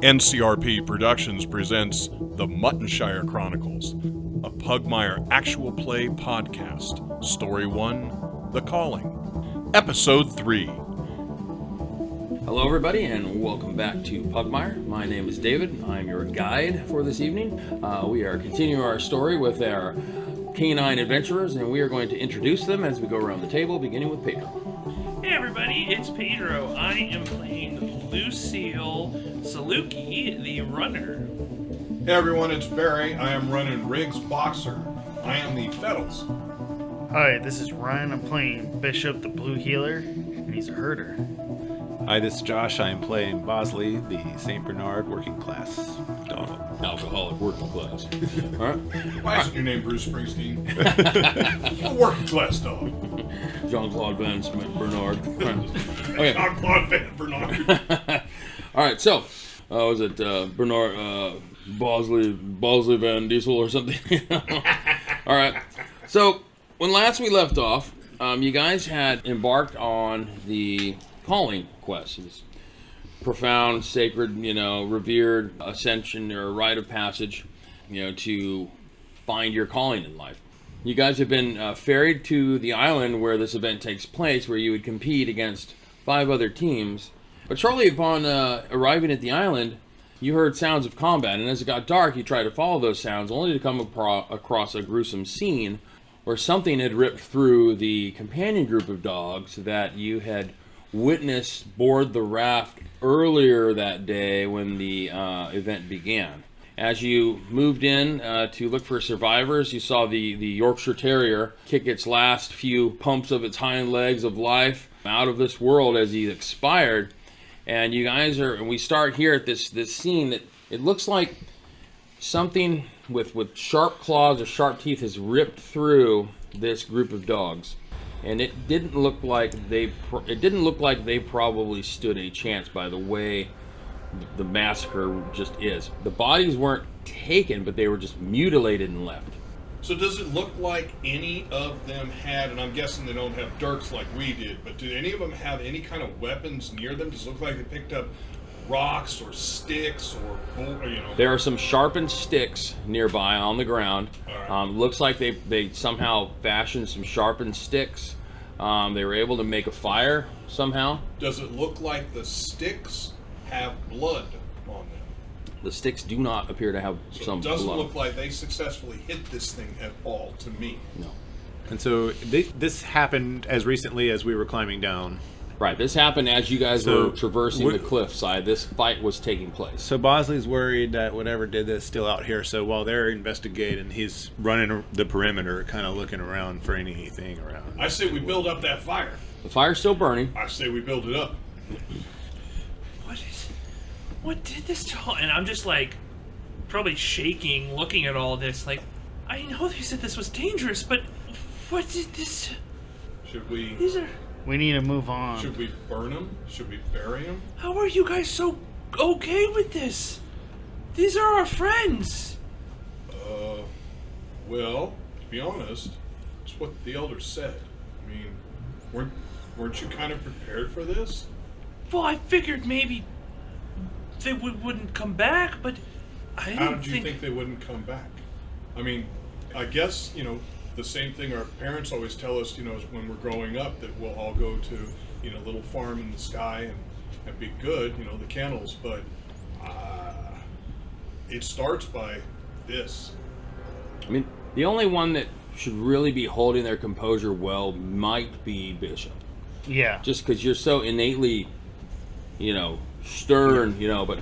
NCRP Productions presents the Muttinshire Chronicles, a Pugmire actual play podcast. Story 1, The Calling. Episode 3. Hello everybody and welcome back to Pugmire. My name is David. I'm your guide for this evening. We are continuing our story with our canine adventurers, and we are going to introduce them as we go around the table, beginning with Pedro. Hey everybody, it's Pedro. I am playing Lucille Saluki, the runner. Hey everyone, it's Barry. I am running Riggs Boxer. I am the Fettles. Hi, this is Ryan. I'm playing Bishop the Blue Healer, and he's a herder. Hi, this is Josh. I am playing Bosley, the St. Bernard working class dog. Alcoholic working class. All right. Why isn't your name Bruce Springsteen? A working class dog. Jean-Claude Van Bernard. Okay. Jean-Claude Van Bernard. All right, so, was it Bernard, Bosley Van Diesel or something? All right, so when last we left off, you guys had embarked on the calling quest. This profound, sacred, revered ascension or rite of passage, to find your calling in life. You guys have been ferried to the island where this event takes place, where you would compete against 5 other teams. But shortly upon arriving at the island, you heard sounds of combat, and as it got dark, you tried to follow those sounds, only to come across a gruesome scene where something had ripped through the companion group of dogs that you had witnessed board the raft earlier that day when the event began. As you moved in to look for survivors, you saw the Yorkshire Terrier kick its last few pumps of its hind legs of life out of this world as he expired. And you guys we start here at this scene that it looks like something with sharp claws or sharp teeth has ripped through this group of dogs. And it didn't look like they probably stood a chance by the way the massacre just is. The bodies weren't taken, but they were just mutilated and left. So does it look like any of them had, and I'm guessing they don't have dirks like we did, but do any of them have any kind of weapons near them? Does it look like they picked up rocks or sticks or There are some sharpened sticks nearby on the ground. Right. Looks like they somehow fashioned some sharpened sticks. They were able to make a fire somehow. Does it look like the sticks have blood on them? The sticks do not appear to have some blood. It doesn't look like they successfully hit this thing at all to me. No. And so this happened as recently as we were climbing down. Right, this happened as you guys were traversing the cliffside. This fight was taking place. So Bosley's worried that whatever did this is still out here. So while they're investigating, he's running the perimeter, kind of looking around for anything around. I say we build up that fire. The fire's still burning. I say we build it up. What did this to all? And I'm just like, probably shaking, looking at all this. Like, I know they said this was dangerous, but what did this? Should we? We need to move on. Should we burn them? Should we bury them? How are you guys so okay with this? These are our friends. Well, to be honest, it's what the elders said. I mean, weren't you kind of prepared for this? Well, I figured maybe they wouldn't come back, but I didn't How did you think they wouldn't come back? I mean, I guess, the same thing our parents always tell us, is when we're growing up, that we'll all go to, a little farm in the sky and be good, the kennels, but it starts by this. I mean, the only one that should really be holding their composure well might be Bishop. Yeah. Just because you're so innately, stern, but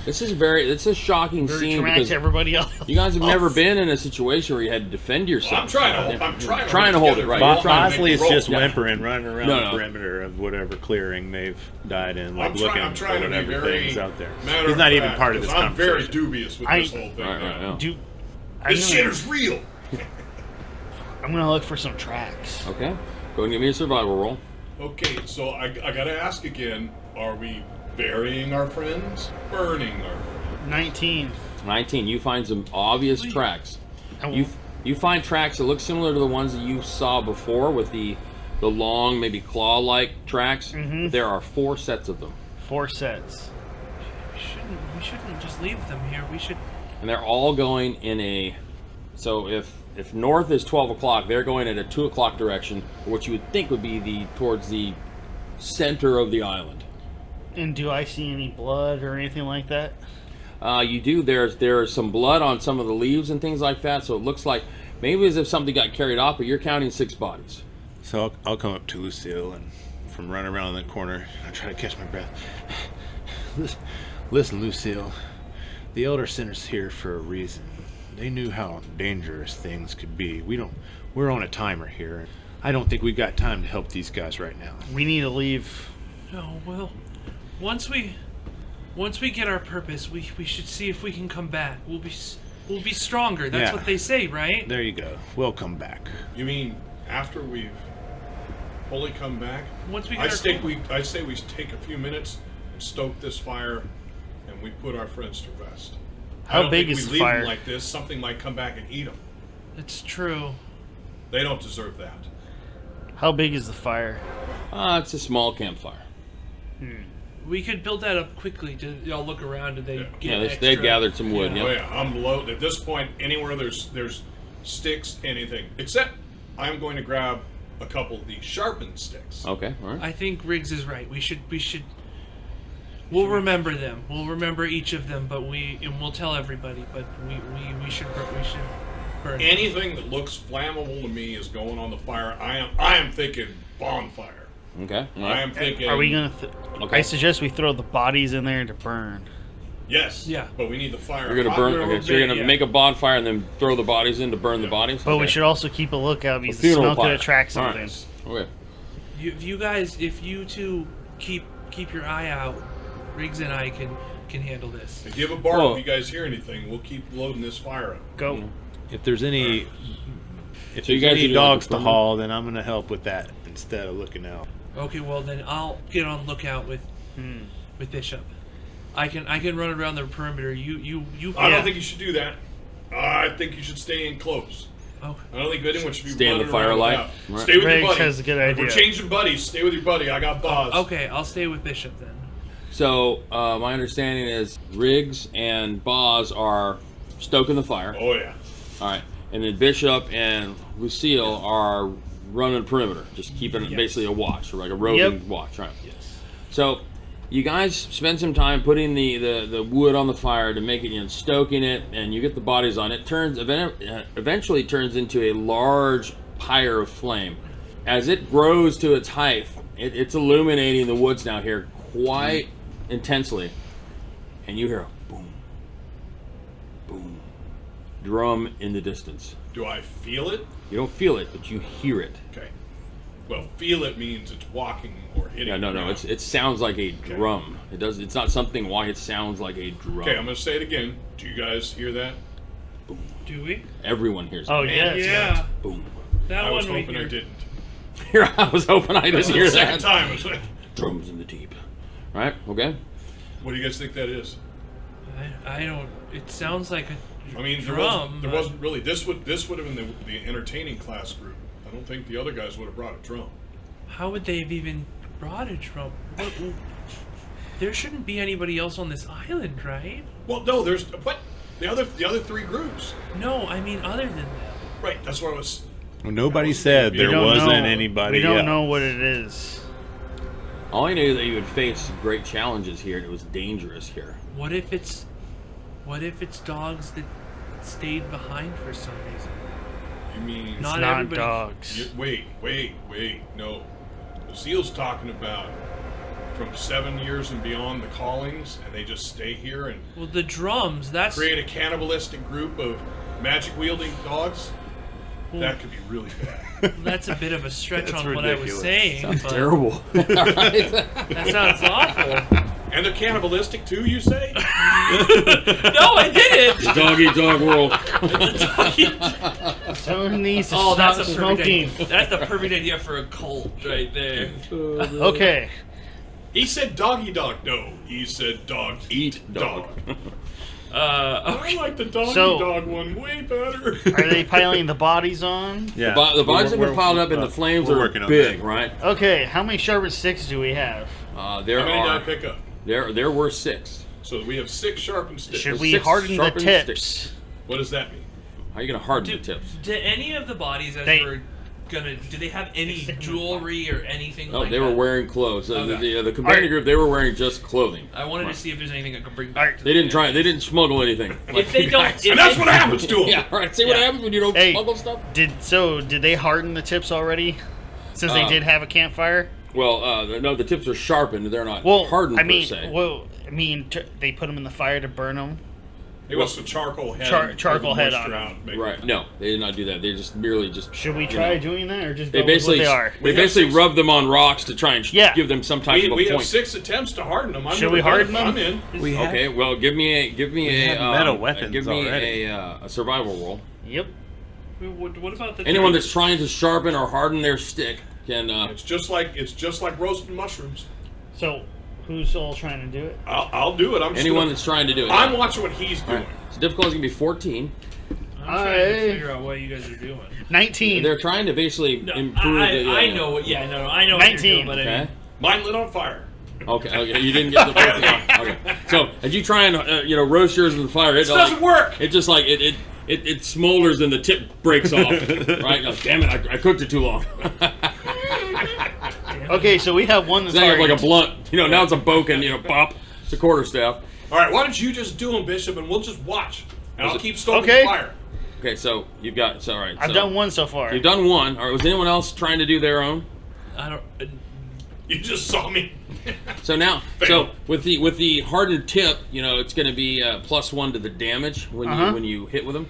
it's a shocking Very scene traumatic because to everybody else. you guys have never been in a situation where you had to defend yourself. I'm trying to hold it right. Bosley's just Yeah. whimpering, running around the perimeter of whatever clearing they've died in, I'm trying for to be whatever very things out there. matter He's of not even fact, part of this I'm conversation. very dubious with this whole thing. Right. This shit is real. I'm gonna look for some tracks. Okay. Go ahead and give me a survival roll. Okay, so I gotta ask again, are we burying our friends? Burning our friends? 19. 19. You find some obvious tracks. You find tracks that look similar to the ones that you saw before with the long, maybe claw-like tracks. Mm-hmm. There are 4 sets of them. 4 sets. Shouldn't shouldn't just leave them here. We should. And they're all going in a. So if north is 12 o'clock, they're going in a 2 o'clock direction, what you would think would be towards the center of the island. And do I see any blood or anything like that? You do. There's some blood on some of the leaves and things like that, so it looks like maybe as if something got carried off, but you're counting 6 bodies. So I'll come up to Lucille and from running around the corner, I try to catch my breath. Listen, Lucille, the Elder sent us here for a reason. They knew how dangerous things could be. We're on a timer here. I don't think we've got time to help these guys right now. We need to leave. Oh well, once we get our purpose, we should see if we can come back. We'll be stronger. That's what they say, right? There you go. We'll come back. You mean after we've fully come back? Once we I get say we take a few minutes and stoke this fire, and we put our friends to rest. How big is we the leave fire? them like this, something might come back and eat them. It's true. They don't deserve that. How big is the fire? It's a small campfire. We could build that up quickly. Y'all look around and they get Yeah, extra. they gathered some wood. Yeah. Oh Yeah. yeah, I'm loaded. At this point, anywhere there's sticks, anything. Except I'm going to grab a couple of these sharpened sticks. Okay. All right. I think Riggs is right. We should. We'll remember them. We'll remember each of them, but we'll tell everybody. But we should burn them. Anything that looks flammable to me is going on the fire. I am thinking bonfire. Okay. All I right. am thinking. Are we gonna? Okay. I suggest we throw the bodies in there to burn. Yes. Yeah. But we need the fire. You're gonna hot. burn. Okay, so you're gonna Yeah. make a bonfire and then throw the bodies in to burn the bodies. But we Okay. should also keep a lookout because the Funeral smell could pyre. attract All something. right. Okay. If you two keep your eye out, Riggs and I can handle this. If you have a bark, Well- if you guys hear anything, we'll keep loading this fire up. Go. If there's any, So you there's guys any are doing dogs like a to haul, then I'm gonna help with that instead of looking out. Okay, well then I'll get on lookout with Bishop. I can run around the perimeter. You. I don't think you should do that. I think you should stay in close. Oh, I don't think anyone should be Stay in the running around firelight. without. Right. Stay with your Riggs buddy. has a good If we're idea. changing buddies, stay with your buddy. I got Boz. okay. I'll stay with Bishop then. So my understanding is Riggs and Boz are stoking the fire. Oh yeah. All right, and then Bishop and Lucille are running perimeter, just keeping it basically a watch, or like a roving watch, right? Yes. So you guys spend some time putting the wood on the fire to make it, stoking it, and you get the bodies on it. Eventually turns into a large pyre of flame. As it grows to its height, it's illuminating the woods now here quite intensely, and you hear a boom, boom, drum in the distance. Do I feel it? You don't feel it, but you hear it. Okay. Well, feel it means it's walking or hitting. Yeah, no, the ground. it sounds like a drum. It does. It's not something why it sounds like a drum. Okay, I'm gonna say it again. Do you guys hear that? Do we? Everyone hears Oh it. yes. Yeah. Boom. That I one was we hoping I hear. didn't. Here, I was hoping I didn't hear The second that. time. I was like, Drums in the deep. Right? Okay. what do you guys think that is? I don't. It sounds like a I mean, drum. there wasn't really. This would have been the entertaining class group. I don't think the other guys would have brought a drum. How would they have even brought a drum? There shouldn't be anybody else on this island, right? Well, no, there's what the other three groups. No, I mean other than them. Right. That's what I was. Well, nobody said We there don't wasn't know. anybody. We don't else. know what it is. All I knew that you would face great challenges here, and it was dangerous here. What if it's dogs that stayed behind for some reason? You mean? Not Not everybody- dogs. Wait. No. Lucille's talking about from 7 years and beyond the callings, and they just stay here and Well, the drums. That's create a cannibalistic group of magic wielding dogs. That could be really bad. that's a bit of a stretch That's on what I was ridiculous. saying. Sounds but terrible. All right. That sounds awful. And they're cannibalistic too, you say? No, I didn't. Dog eat dog world. Someone needs to Oh, stop that's a perfect smoking. idea. That's the perfect idea for a cult right there. Okay. He said doggy dog. No, he said dog eat dog. I like the doggy So- dog one way better. Are they piling the bodies on? Yeah. The bodies have We're- been piled up, and we're- the flames we're are working on big, that. right? Okay. How many sharpened sticks do we have? There How many did I are pick up? there were 6. So we have 6 sharpened sticks. Should we 6 harden the sharpened tips? sticks. What does that mean? How are you gonna harden the tips? Do any of the bodies as They- we're gonna? Do they have any jewelry or anything? Oh, like they that? were wearing clothes. Okay. The companion Alright. group, they were wearing just clothing. I wanted Right. to see if there's anything I could bring back. Alright. to They the didn't try. They didn't smuggle anything. If they don't, if And that's they- what happens to them. Yeah. All right. See what Yeah. happens when you don't Hey. smuggle stuff. Did they harden the tips already? Since they did have a campfire. Well, no, the tips are sharpened. They're not Well, hardened I mean, per se. they put them in the fire to burn them. He wants the charcoal head. Charcoal and head moisture on out and make it- Right. No, they did not do that. They just merely just. Should we you try know, doing that, or just They go with basically what they are? We they have basically 6 rub them on rocks to try and Yeah. give them some type of a We have point. 6 attempts to harden them. Should we harden them? I'm in. We have, Okay, well, give me a have metal weapons give me already. a survival roll. Yep. What about the Anyone that's trying to sharpen or harden their stick can. It's just like roasting mushrooms. So, who's all trying to do it? I'll do it. I'm just Anyone gonna- that's trying to do it. I'm watching what he's All doing. right. So difficulty is gonna be 14. I'm trying to I- figure out what you guys are doing. 19. They're trying to basically No, improve. I know what. Yeah, no, I know what you're 19. doing, but I Okay. mean, Mine lit on fire. Okay. You didn't get the 14. Okay. So as you try and roast yours in the fire, This doesn't work. It just like it smolders and the tip breaks off. Right? No, damn it! I cooked it too long. Okay, so we have one that's Now you have like a hardened. blunt. Now it's a boken. Pop. It's a quarterstaff. All right, why don't you just do them, Bishop, and we'll just watch, and I'll keep stoking Okay. the fire. Okay. So you've got. So all right. I've so done one so far. You've done one. All right. Was anyone else trying to do their own? I don't. You just saw me. So now, Fail. with the hardened tip, it's going to be +1 to the damage when you hit with them.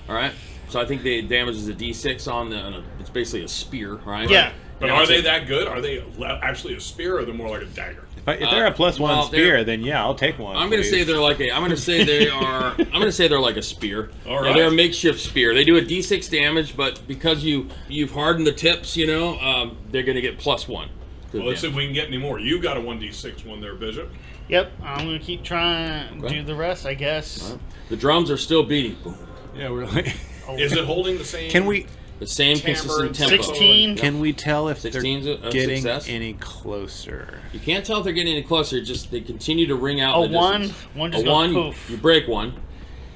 All right. So I think the damage is a D6 on it's basically a spear, right? Yeah. But are they that good? Are they actually a spear, or are they more like a dagger? if they're a +1 well, spear, then yeah, I'll take one. I'm going to say they're like a. I'm going to say they are. I'm going to say they're like a spear. All Yeah, right. they're a makeshift spear. They do a D6 damage, but because you've hardened the tips, they're going to get +1. to Well, let's see if damage. we can get any more. You got a 1d6 one there, Bishop. Yep, I'm gonna keep trying to Okay. do the rest, I guess. All right. The drums are still beating. Boom. Yeah, we're like. Is it holding the same? Can we The same Timbre consistent and tempo. 16. can we tell if they're 16's a getting success. any closer? You can't tell if they're getting any closer. Just they continue to ring out. A the one, distance. one just a goes one. poof. You break one.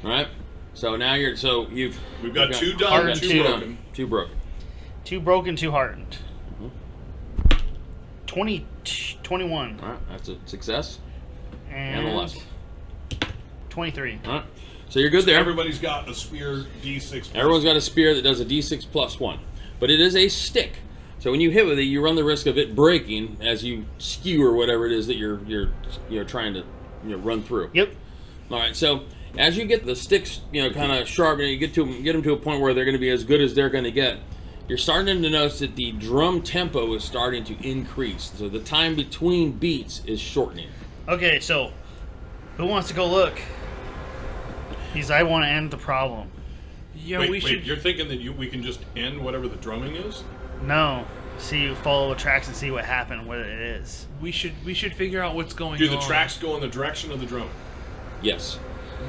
All right. So now you've. We've got 2 done, Hardened 2 two. broken. 2 broken. 2 broken, 2 hardened. 21. All right. That's a success. And And the last one. 23. All right. So you're good there. Everybody's got a spear d6. Everyone's got a spear that does a d6 +1, but it is a stick. So when you hit with it, you run the risk of it breaking as you skewer whatever it is that you're trying to run through. Yep. All right. So as you get the sticks, kind of sharp, and you get them to a point where they're going to be as good as they're going to get, you're starting to notice that the drum tempo is starting to increase. So the time between beats is shortening. Okay, so who wants to go look? Because I want to end the problem. Yeah, Wait, we should. you're thinking that we can just end whatever the drumming is? No. Follow the tracks and see what happened, what it is. We should figure out what's going Do on. the tracks go in the direction of the drum? Yes.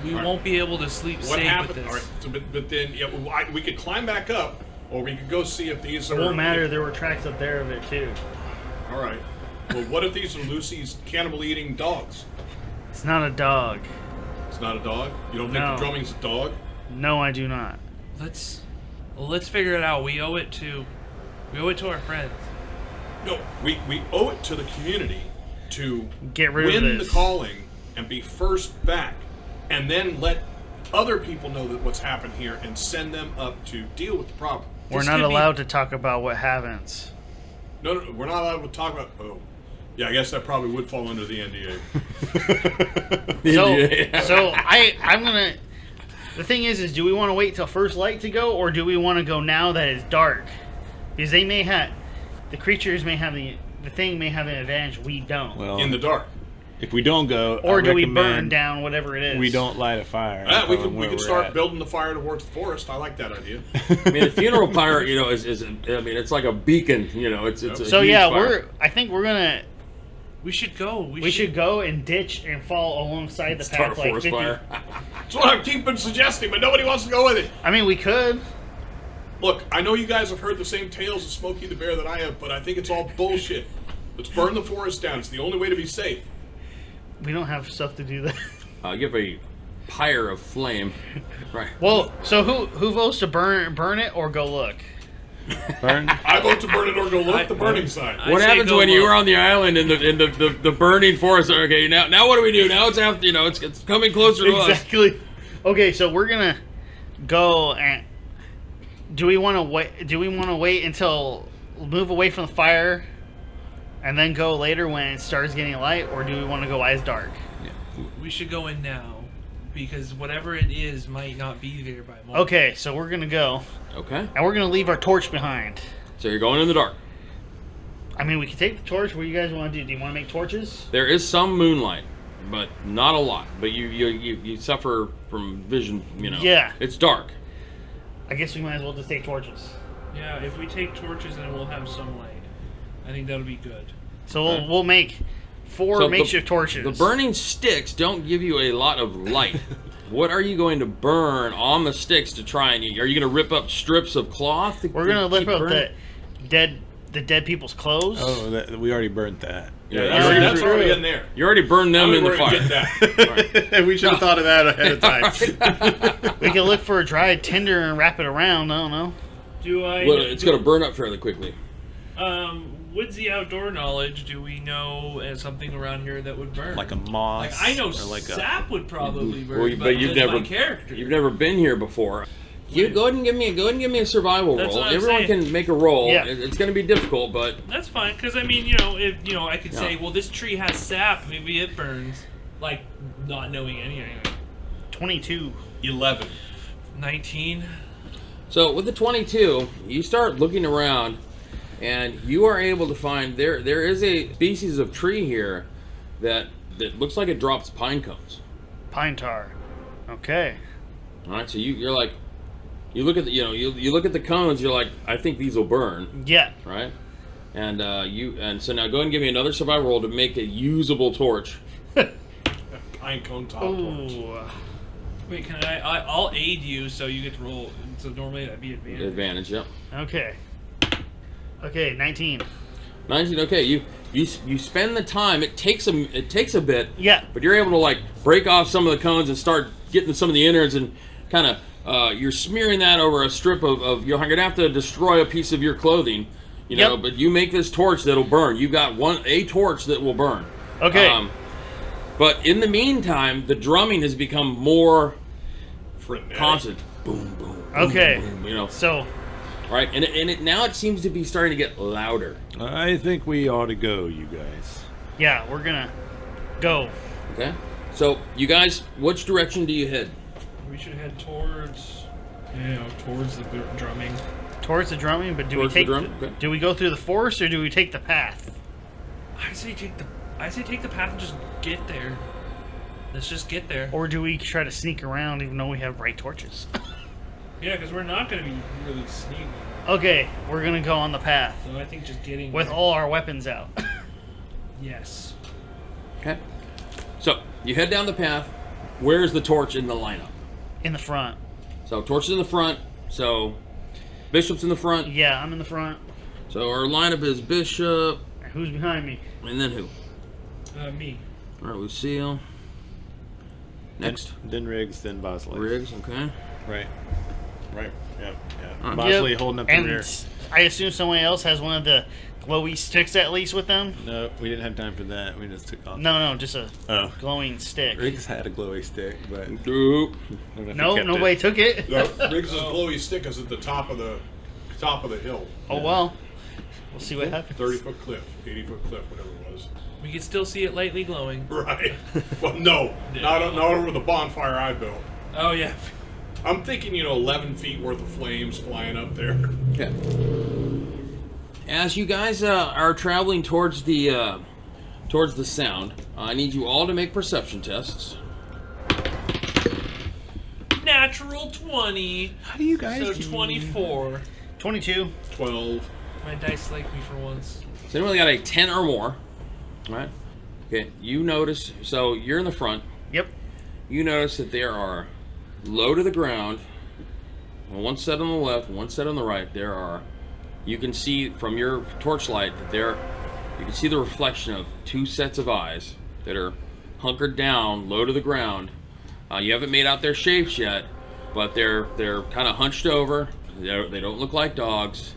We All won't be able to sleep What safe happened? with this. All right, so, but then we could climb back up, or we could go see if these It are. won't matter, there were tracks up there of it too. All right. Well, what if these are Lucy's cannibal-eating dogs? It's not a dog. It's not a dog. You don't think No. the drumming's a dog? No, I do not. Let's figure it out. We owe it to our friends. No, we owe it to the community to Get rid of win this. the calling and be first back, and then let other people know that what's happened here and send them up to deal with the problem. We're This not could be- allowed to talk about what happens. No, we're not allowed to talk about. Oh, yeah, I guess that probably would fall under the NDA. So I'm gonna. The thing is do we want to wait till first light to go, or do we want to go now that it's dark? Because they may have, the creatures may have the thing may have an advantage we don't. Well, In the dark. if we don't go, or I do we burn recommend down whatever it is? We don't light a fire. We Tell them where could we're start at. building the fire towards the forest. I like that idea. I mean, the funeral pyre, is I mean, it's like a beacon. It's a So huge yeah, fire. I think we're gonna. We should go. We should go and ditch and fall alongside the Start path a like forest 50. fire. That's what I keep suggesting, but nobody wants to go with it. I mean, we could. Look, I know you guys have heard the same tales of Smokey the Bear that I have, but I think it's all bullshit. Let's burn the forest down. It's the only way to be safe. We don't have stuff to do that. You have a pyre of flame. Right. Well, so who votes to burn it or go look? Burn. I vote to burn it or go look the burning side. I What say happens go when you look. are on the island in the burning forest? Okay, now what do we do? Now it's after, it's coming closer to us. Exactly. Okay, so we're gonna go and do we want to wait? Do we want to wait until move away from the fire, and then go later when it starts getting light, or do we want to go as dark? We should go in now, because whatever it is might not be there by morning. Okay, so we're gonna go, Okay. and we're gonna leave our torch behind. So you're going in the dark. I mean, we can take the torch. What do you guys want to do? Do you want to make torches? There is some moonlight, but not a lot. But you suffer from vision. Yeah. It's dark. I guess we might as well just take torches. Yeah, if we take torches, then we'll have some light. I think that'll be good. So we'll make 4 So makeshift torches. The burning sticks don't give you a lot of light. What are you going to burn on the sticks to try and? Are you going to rip up strips of cloth? We're gonna rip up the dead people's clothes. Oh, we already burned that. Yeah, That's already in there. You already burned them in the fire. Get that. We should have thought of that ahead of time. We can look for a dried tinder and wrap it around. I don't know. Do I? Well, it's going to burn up fairly quickly. With the outdoor knowledge, do we know something around here that would burn? Like a moss. Like I know or like sap would probably burn, Well, but you've just never my character. You've never been here before. You go ahead and give me a survival That's roll. what I'm Everyone saying. can make a roll. Yeah. It's going to be difficult, but That's fine, because I mean, if I could say, well, this tree has sap, maybe it burns, like not knowing anything. 22. 11. 19. so with the 22, you start looking around, and you are able to find there is a species of tree here that looks like it drops pine cones. Pine tar. Okay. All right, so you're like, you look at the you look at the cones, you're like, I think these will burn, Yeah. right? And so now go ahead and give me another survival roll to make a usable torch. Pine cone top torch. Ooh. Wait, can I'll aid you, so you get to roll. So normally that'd be advantage. Advantage, yep. Okay. Okay, 19. 19. Okay, you spend the time. It takes a bit. Yeah. But you're able to like break off some of the cones and start getting some of the innards and kind of you're smearing that over a strip of you're gonna have to destroy a piece of your clothing, Yep. But you make this torch that'll burn. You've got a torch that will burn. Okay. But in the meantime, the drumming has become more Frenetic. constant. Boom, boom. Okay. Boom, boom, So, right, and it now it seems to be starting to get louder. I think we ought to go, you guys. yeah, we're gonna go. Okay, so you guys, which direction do you head? We should head towards, towards the drumming. Towards the drumming, but Towards the drum? Okay. do we go through the forest or do we take the path? I say take the path and just get there. Let's just get there. Or do we try to sneak around even though we have bright torches? Yeah, because we're not going to be really sneaky. Okay, we're gonna go on the path So I think just getting with there. all our weapons out. Yes. Okay, so you head down the path. Where's the torch in the lineup? In the front. So torch is in the front. So Bishop's in the front. Yeah, I'm in the front. So our lineup is Bishop, And who's behind me? and then who? Me. All right, Lucille. Next, Then Riggs, then Bosley. Riggs. Okay. Right. Right. Yeah. Yeah. Yep. Bosley holding up the And rear. I assume someone else has one of the glowy sticks at least with them? No, we didn't have time for that. We just took off. No, just a Oh. glowing stick. Riggs had a glowy stick, but Doop. I don't know if No, he kept nobody it. took it. The Riggs' glowy stick is at the top of the hill. Oh well. We'll see what happens. 30-foot cliff, 80-foot cliff, whatever it was. We can still see it lightly glowing. Right. Well, no, not over the bonfire I built. Oh, yeah. I'm thinking, 11 feet worth of flames flying up there. Okay. As you guys are traveling towards the sound, I need you all to make perception tests. Natural 20. How do you guys? So 24. 22. 12. My dice like me for once. So anyone got a 10 or more? All right. Okay. You notice. So you're in the front. Yep. You notice that there are low to the ground. One set on the left, one set on the right. There are. You can see from your torchlight that you can see the reflection of two sets of eyes that are hunkered down, low to the ground. You haven't made out their shapes yet, but they're kind of hunched over. They don't look like dogs.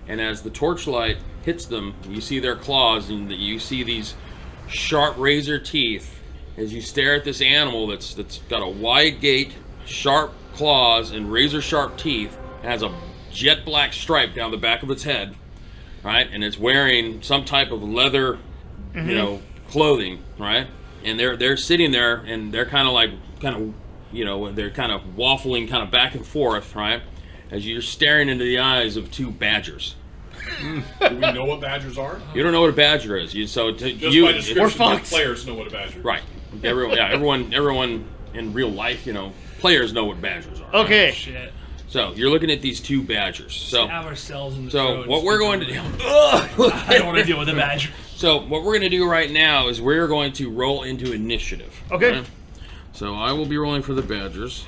And as the torchlight hits them, you see their claws, and you see these sharp razor teeth as you stare at this animal that's got a wide gait, sharp claws, and razor sharp teeth. It has a jet black stripe down the back of its head, right? And it's wearing some type of leather, clothing, right? And they're sitting there, and they're kind of they're kind of waffling kind of back and forth, right? As you're staring into the eyes of two badgers. Do we know what badgers are? You don't know what a badger is. By description, we're fucked. Players know what a badger is. Right. Everyone in real life, players know what badgers are. Okay. Oh, shit. So you're looking at these two badgers. So Have ourselves in the So throat. what we're going to do... I don't want to deal with a badger. So what we're going to do right now is we're going to roll into initiative. Okay. Right? So I will be rolling for the badgers.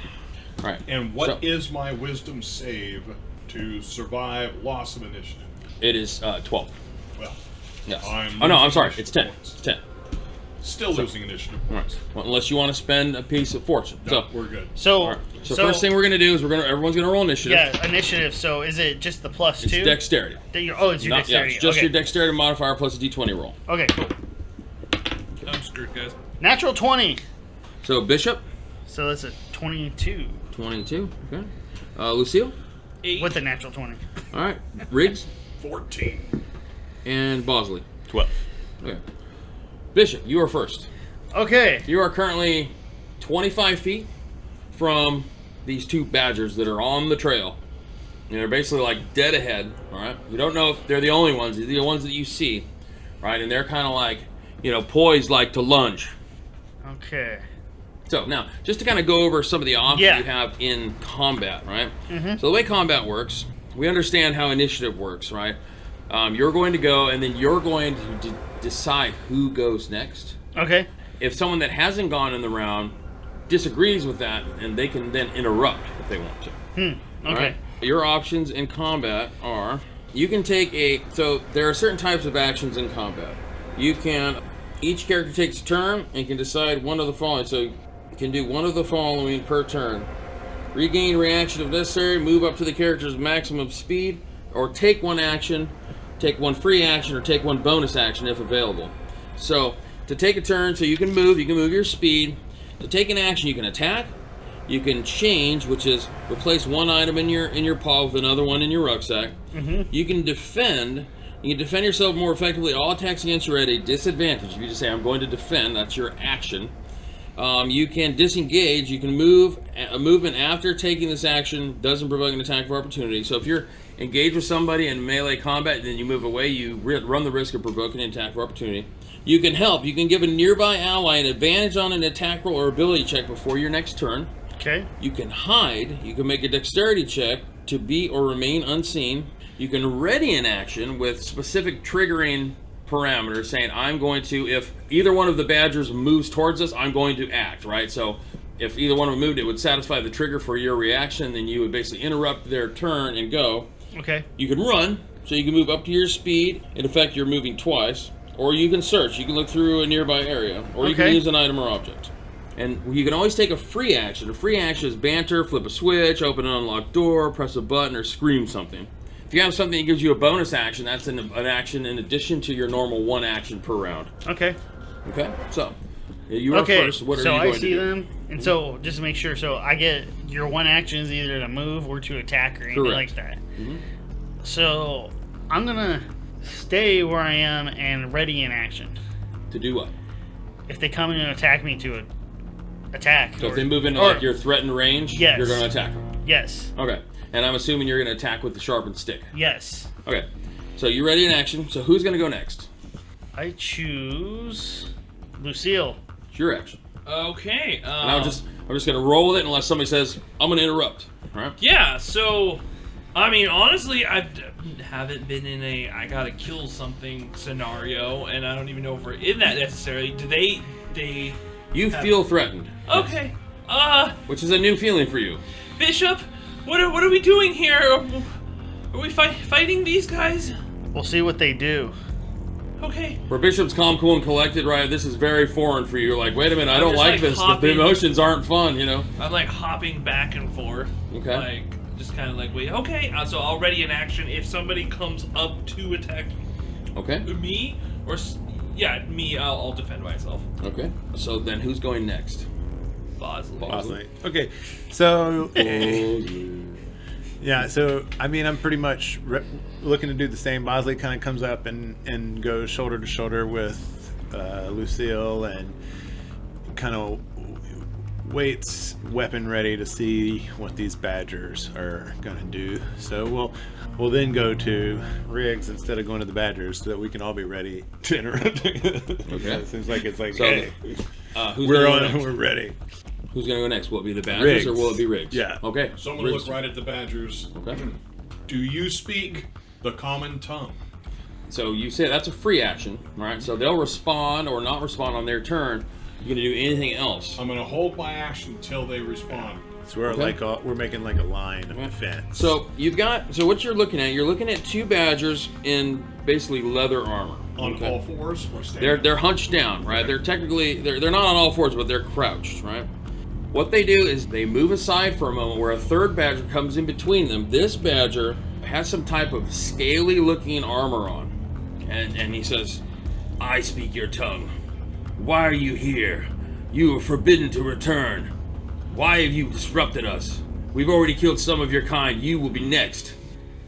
All right. And what is my wisdom save to survive loss of initiative? It is 12. Well, Yes. I'm I'm losing sorry. initiative It's 10. points. It's 10. Still losing initiative All right. points. Well, unless you want to spend a piece of fortune. No, So we're good. So, all right. So first thing we're going to do is everyone's going to roll initiative. yeah, initiative. So is it just the plus It's 2? dexterity. It's your Yeah, dexterity. it's just okay. your dexterity modifier plus a d20 roll. Okay, cool. I'm screwed, guys. Natural 20. So Bishop, So that's a 22 22. Okay. Lucille. 8. with the natural 20. All right. Riggs 14. and Bosley. 12. Okay. Bishop, you are first. Okay. You are currently 25 feet from these two badgers that are on the trail. They're basically like dead ahead, all right? You don't know if they're the only ones. They're the ones that you see, right? And they're kind of like, poised like to lunge. Okay. So now, just to kind of go over some of the options Yeah. you have in combat, right? So the way combat works, we understand how initiative works, right? You're going to go, and then you're going to decide who goes next. Okay. If someone that hasn't gone in the round disagrees with that, and they can then interrupt if they want to. Okay. All right? Your options in combat are, you can take so there are certain types of actions in combat. Each character takes a turn and can decide one of the following. So you can do one of the following per turn. Regain reaction if necessary, move up to the character's maximum speed, or take one action, take one free action, or take one bonus action if available. So to take a turn, so you can move your speed. To take an action, you can attack, you can change, which is replace one item in your paw with another one in your rucksack. You can defend. You can defend yourself more effectively. All attacks against you are at a disadvantage. If you just say, I'm going to defend, that's your action. You can disengage. You can move. A movement after taking this action doesn't provoke an attack of opportunity. So if you're engaged with somebody in melee combat, then you move away, you run the risk of provoking an attack of opportunity. You can help. You can give a nearby ally an advantage on an attack roll or ability check before your next turn. Okay. You can hide. You can make a dexterity check to be or remain unseen. You can ready an action with specific triggering parameters saying, I'm going to, if either one of the badgers moves towards us, I'm going to act, right? So if either one of them moved, it would satisfy the trigger for your reaction, then you would basically interrupt their turn and go. Okay. You can run, so you can move up to your speed. In effect, you're moving twice. Or you can search. You can look through a nearby area. Or you can Okay. use an item or object. And you can always take a free action. A free action is banter, flip a switch, open an unlocked door, press a button, or scream something. If you have something that gives you a bonus action, that's an action in addition to your normal one action per round. Okay. Okay? So, you are first. What are so you going I see to do? them, and so just to make sure, so I get your one action is either to move or to attack or anything Correct. like that. Mhm. So I'm gonna stay where I am and ready in action. To do what? If they come in and attack me, to attack. So or- if they move into or- like your threatened range, Yes. you're going to attack them. Yes. Okay. And I'm assuming you're going to attack with the sharpened stick. Yes. Okay. So you're ready in action. So who's going to go next? I choose Lucille. It's your action. Okay. And I'm just going to roll with it unless somebody says, I'm going to interrupt. All right? Yeah, so, I mean, honestly, I haven't been in a I gotta kill something scenario, and I don't even know if we're in that necessarily. Do they You feel threatened. Okay. Which is a new feeling for you. Bishop, what are we doing here? Are we fighting these guys? We'll see what they do. Okay. Where Bishop's calm, cool, and collected, right? This is very foreign for you. You're like, wait a minute, I I'm don't just, like like, this. The hopping. emotions aren't fun, you know? I'm like hopping back and forth. Okay. Like, just kind of like, wait, okay. So already in action if somebody comes up to attack Okay. me, or, me, I'll defend myself. Okay. So then who's going next? Bosley. Bosley. Okay, so yeah, so I mean, I'm pretty much looking to do the same. Bosley kind of comes up and goes shoulder to shoulder with Lucille and kind of waits, weapon ready, to see what these badgers are gonna do. So we'll then go to Riggs instead of going to the badgers, so that we can all be ready to interrupt. Okay. It seems like it's like, So, hey, who's we're gonna on, go next? we're ready. Who's going to go next? Will it be the Badgers Riggs. or will it be Riggs? Yeah. Okay. So I'm going to look right at the Badgers. Okay. Do you speak the common tongue? So you say that's a free action, right? So they'll respond or not respond on their turn. You're going to do anything else. I'm going to hold my action until they respond. So we're Okay. we're making like a line of defense. So so what you're looking at two Badgers in basically leather armor. On Okay. all fours or standing? They're hunched down, right? They're technically they're not on all fours, but they're crouched, right? What they do is they move aside for a moment where a third Badger comes in between them. This Badger has some type of scaly looking armor on. And he says, I speak your tongue. Why are you here? You are forbidden to return. Why have you disrupted us? We've already killed some of your kind. You will be next.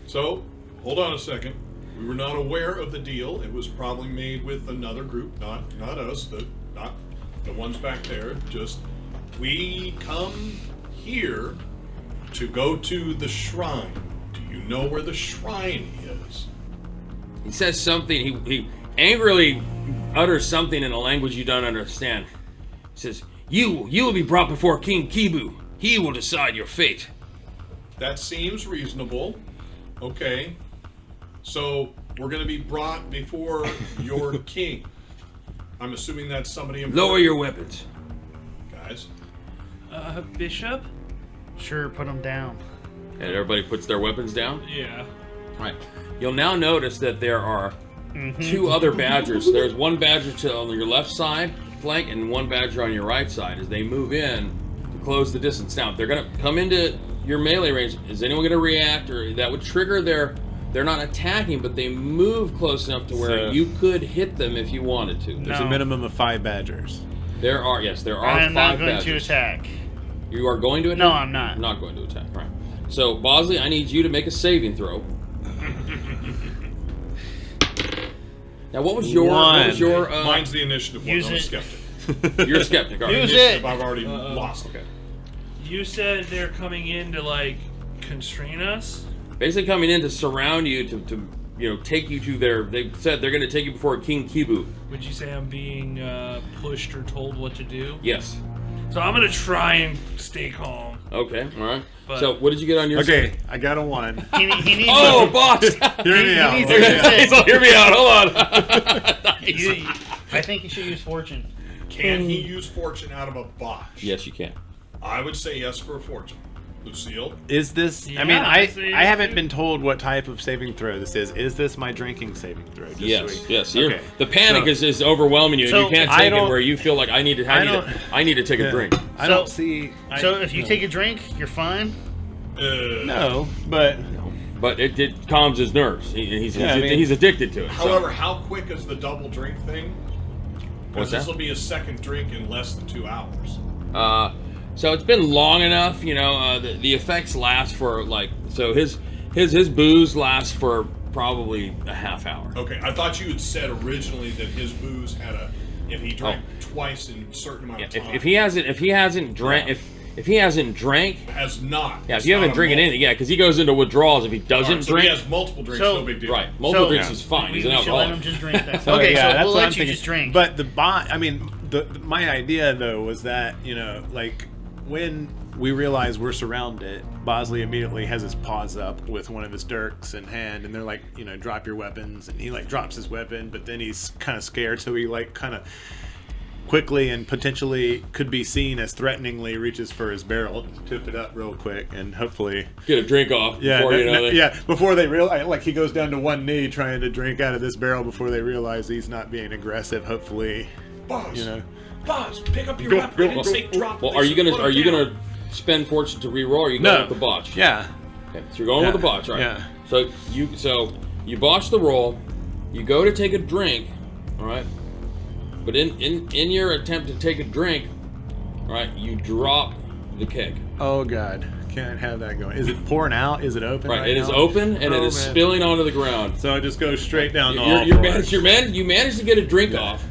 So, hold on a second. We were not aware of the deal. It was probably made with another group, not us, not the ones back there. Just, we come here to go to the shrine. Do you know where the shrine is? He says something. He angrily utters something in a language you don't understand. He says, You will be brought before King Kibu. He will decide your fate. That seems reasonable. Okay. So, we're going to be brought before your king. I'm assuming that's somebody important. Lower your weapons. Guys. Bishop? Sure, put them down. And everybody puts their weapons down. Yeah. Right. You'll now notice that there are two other Badgers. There's one Badger on your left side flank and one Badger on your right side. As they move in to close the distance. Now, if they're going to come into your melee range, is anyone going to react, or that would trigger their? They're not attacking, but they move close enough to where So- you could hit them if you wanted to. There's No. a minimum of 5 badgers. There are I'm not five going to Badgers. attack. You are going to attack? No, I'm not. Not going to attack, right. So, Bosley, I need you to make a saving throw. Now, what was your... Mine's the initiative one. use I'm a it. skeptic. You're a skeptic, all right. Use Initiative, it. I've already lost. Okay. You said they're coming in to, like, constrain us? Basically coming in to surround you, to take you to their... They said they're going to take you before King Kibu. Would you say I'm being pushed or told what to do? Yes. So I'm going to try and stay calm. Okay, all right. But- So, what did you get on your... Okay, I got a 1. He needs Oh, boss! Hear me out. needs Hear me to- out. He's all, hear me out, hold on. I think you should use fortune. Can he use fortune out of a botch? Yes, you can. I would say yes for a fortune. Lucille? Is this? Yeah, I mean, I'd say I yes, haven't too. been told what type of saving throw this is. Is this my drinking saving throw? Just so Yes, we- yes. Okay. The panic So- is overwhelming you, and So, you can't I take it don't- where you feel like I need to take a Yeah. drink. I So- don't see. So if you take a drink, you're fine. no, but But it calms his nerves. He's Yeah, I mean- he's addicted to it. so- However, how quick is the double drink thing? What's Because that? this will be a second drink in less than 2 hours. So it's been long enough, the effects last for his booze lasts for probably a half hour. Okay, I thought you had said originally that his booze had if he drank twice in a certain amount of Yeah, time. if he hasn't drank has not. yeah, if It's you haven't not a drinking malt. anything, yeah, because he goes into withdrawals if he doesn't Alright, so drink. he has multiple drinks, So- no big deal. Right, multiple So- drinks Yeah. is fine. We He's an should let him alcoholic. just drink that. So, Okay, yeah, so that's we'll what I'm let you thinking. just drink. But I mean, my idea though was that like when we realize we're surrounded, Bosley immediately has his paws up with one of his dirks in hand, and they're like, drop your weapons, and he like drops his weapon, but then he's kind of scared, so he like kind of quickly and potentially could be seen as threateningly reaches for his barrel, tip it up real quick, and hopefully Get a drink off before you know before they realize, like, he goes down to one knee trying to drink out of this barrel before they realize he's not being aggressive. Hopefully, Boss, you know. boss, pick up your weapon. I didn't say drop. Well, I are you said gonna put it down. spend fortune to re-roll, or are you going with the botch? Yeah. Okay, so you're going with the botch, right? Yeah. So you botch the roll, you go to take a drink, all right? But in your attempt to take a drink, all right, you drop the keg. Oh God, can't have that going. Is it pouring out? Is it open? Right, Right, it is now? open and it is man. spilling onto the ground. So it just goes straight down. You managed to get a drink off,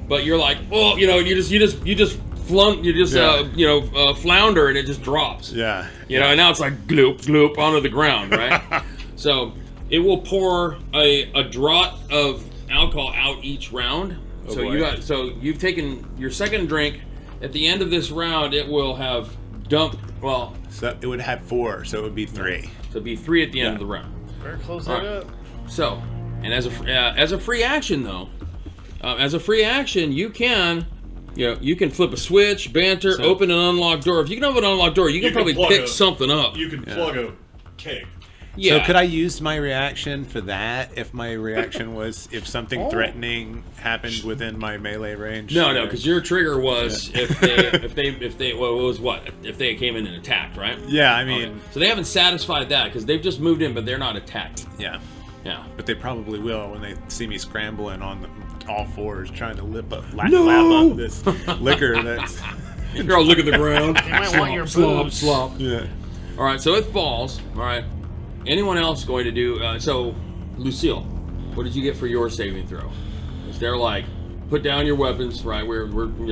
but you're like, oh, you know, you just flounder and it just drops. Yeah. You know, and now it's like gloop, gloop onto the ground, right? So it will pour a draught of alcohol out each round. Oh, So boy. you've taken your second drink. At the end of this round, it will have dumped. Well, So it would have 4, so it would be 3. so it'll be 3 at the end of the round. Better close All that right. up. So, and as a free action though, you can flip a switch, banter, open an unlocked door. If you can open an unlocked door, you can probably plug pick something up. You can plug a keg. Yeah. So could I use my reaction for that if my reaction was if something threatening happened within my melee range? No, because your trigger was if they came in and attacked, right? Yeah, I mean, Okay. So they haven't satisfied that because they've just moved in, but they're not attacking. yeah. Yeah. But they probably will when they see me scrambling on all fours trying to lap up this liquor that's... You're all looking at the ground. They might want your slop, booze. slop. Yeah. All right, so it falls. All right. Anyone else going to do? So, Lucille, what did you get for your saving throw? Is there like, put down your weapons, right? We're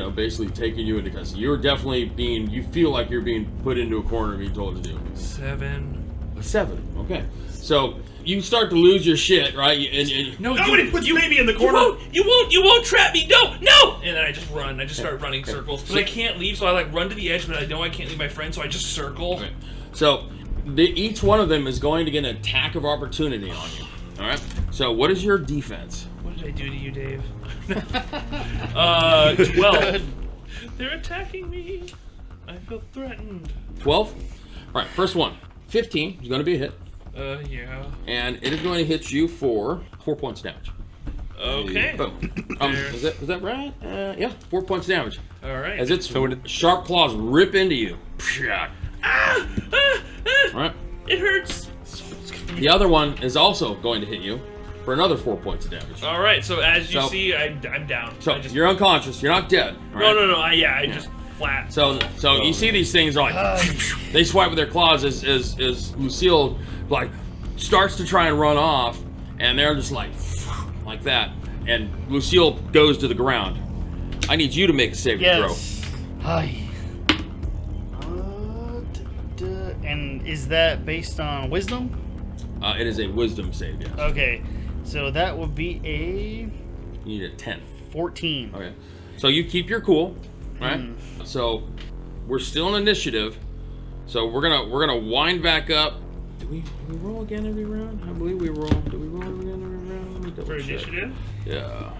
basically taking you into custody. You're definitely you feel like you're being put into a corner and being told to do. 7. A 7. Okay. So you start to lose your shit, right? And Nobody puts baby in the corner. You won't trap me. No. And then I just run. I just start running circles. But I can't leave, so I like run to the edge, but I know I can't leave my friend, so I just circle. Okay. So each one of them is going to get an attack of opportunity on you. All right. So what is your defense? What did I do to you, Dave? 12. They're attacking me. I feel threatened. 12. All right. First one. 15 is going to be a hit, Yeah. and it is going to hit you for 4 points damage. Okay. Boom. Is that right? Yeah. 4 points damage. All right. As its sharp claws rip into you. All right. It hurts. The other one is also going to hit you for another 4 points of damage. All right. So as you So- see, I'm down. So I just, you're unconscious. You're not dead. All right? No. I just flat. So you see these things are like they swipe with their claws as Lucille like starts to try and run off, and they're just like that, and Lucille goes to the ground. I need you to make a saving Yes. Hi. And is that based on wisdom? throw. It is a wisdom save. Yes. Okay. So that would be a You need a 10. 14. Okay. So you keep your cool, right? So we're still in initiative. So we're gonna wind back up. Do we roll again every round? I believe we roll. Do we roll again every round? Let me double For check. initiative? Yeah.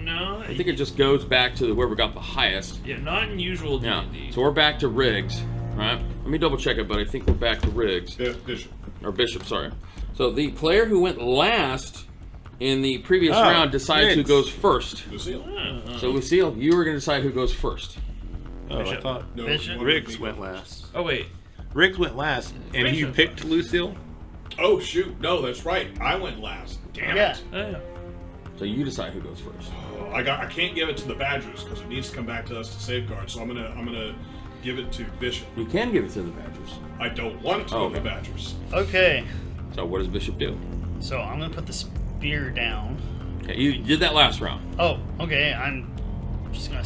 No. I think it just goes back to whoever got the highest. Yeah, not in usual Yeah. D&D. So we're back to Riggs, right? Let me double check it, but I think we're back to Riggs. Bishop. Or Bishop, sorry. So the player who went last in the previous Oh, round decides who Riggs. goes first. Lucille. So Lucille, you were going to decide who goes first. Oh, I Bishop. thought No, Bishop. one Riggs of me went goes last. Oh wait. Riggs went last, and you Bishop. picked Lucille? Oh shoot! No, that's right. I went last. Damn Yeah. it! Oh. So you decide who goes first. Oh, I can't give it to the Badgers because it needs to come back to us to safeguard. So I'm gonna give it to Bishop. You can give it to the Badgers. I don't want it to Oh, go to the okay. Badgers. Okay. So what does Bishop do? So I'm gonna put the spear down. Okay, you did that last round. Oh, okay. I'm just gonna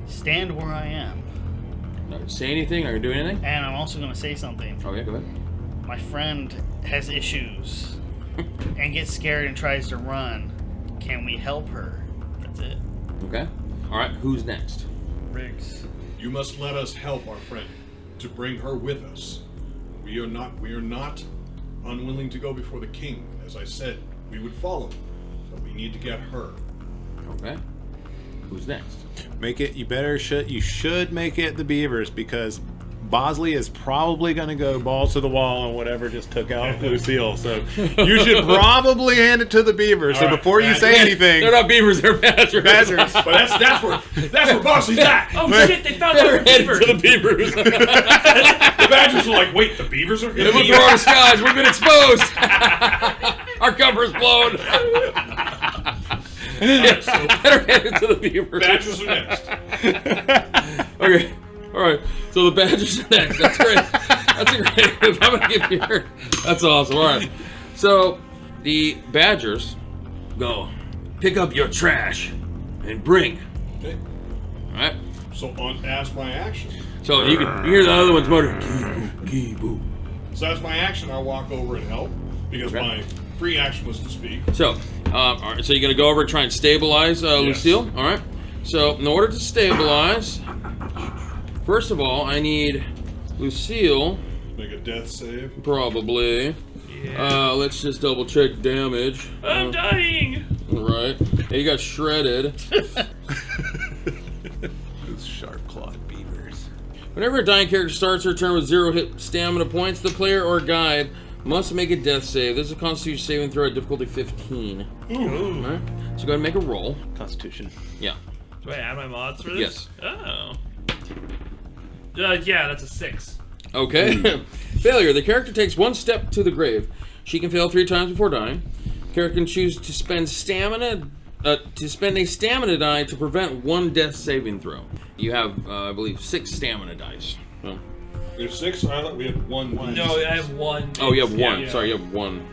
stand where I am, Not gonna say anything, not gonna do anything? and I'm also gonna say something. Okay, go ahead. My friend has issues and gets scared and tries to run. Can we help her? That's it. Okay. Alright, who's next? Riggs. You must let us help our friend to bring her with us. We are not unwilling to go before the king. As I said, we would follow, but we need to get her. Okay. Who's next? Make it. You should make it the beavers because Bosley is probably going to go balls to the wall and whatever just took out Lucille. So you should probably hand it to the beavers. So All right, before you say anything, They're not beavers, they're badgers. badgers. But that's where Bosley's at. Oh shit! They found They're out the headed beaver. to the beavers. The badgers are like, wait, the beavers are They look through our disguise. We've been exposed. Our cover is blown. They're headed to the beavers. Badgers are next. Okay. All right. So the badgers are next. That's great. That's a great move. I'm gonna give you her. That's awesome. All right. So the badgers go pick up your trash and bring. Okay. All right. So as my action. So you can hear the other ones mutter, "Kee boo." So as my action, I'll walk over and help because Okay. my free action was to speak. So, all right, so you're gonna go over and try and stabilize Lucille. All right. So in order to stabilize, first of all, I need Lucille. Make a death save. Probably. Yeah. Let's just double check damage. I'm dying. Right. Yeah, you got shredded. Those sharp-clawed beavers. Whenever a dying character starts their turn with 0 hit stamina points, the player or guide must make a death save. This is a Constitution saving throw at difficulty 15. Ooh. All right. So go ahead and make a roll. Constitution. Yeah. Do I add my mods for this? Yes. Oh. Yeah, that's a 6. Okay. Failure. The character takes 1 step to the grave. She can fail 3 times before dying. The character can choose to spend a stamina die to prevent 1 death saving throw. You have, I believe, 6 stamina dice. So. We have 6. I thought we had one. No, I have 1. Oh, you have 1. Yeah. Sorry, you have 1.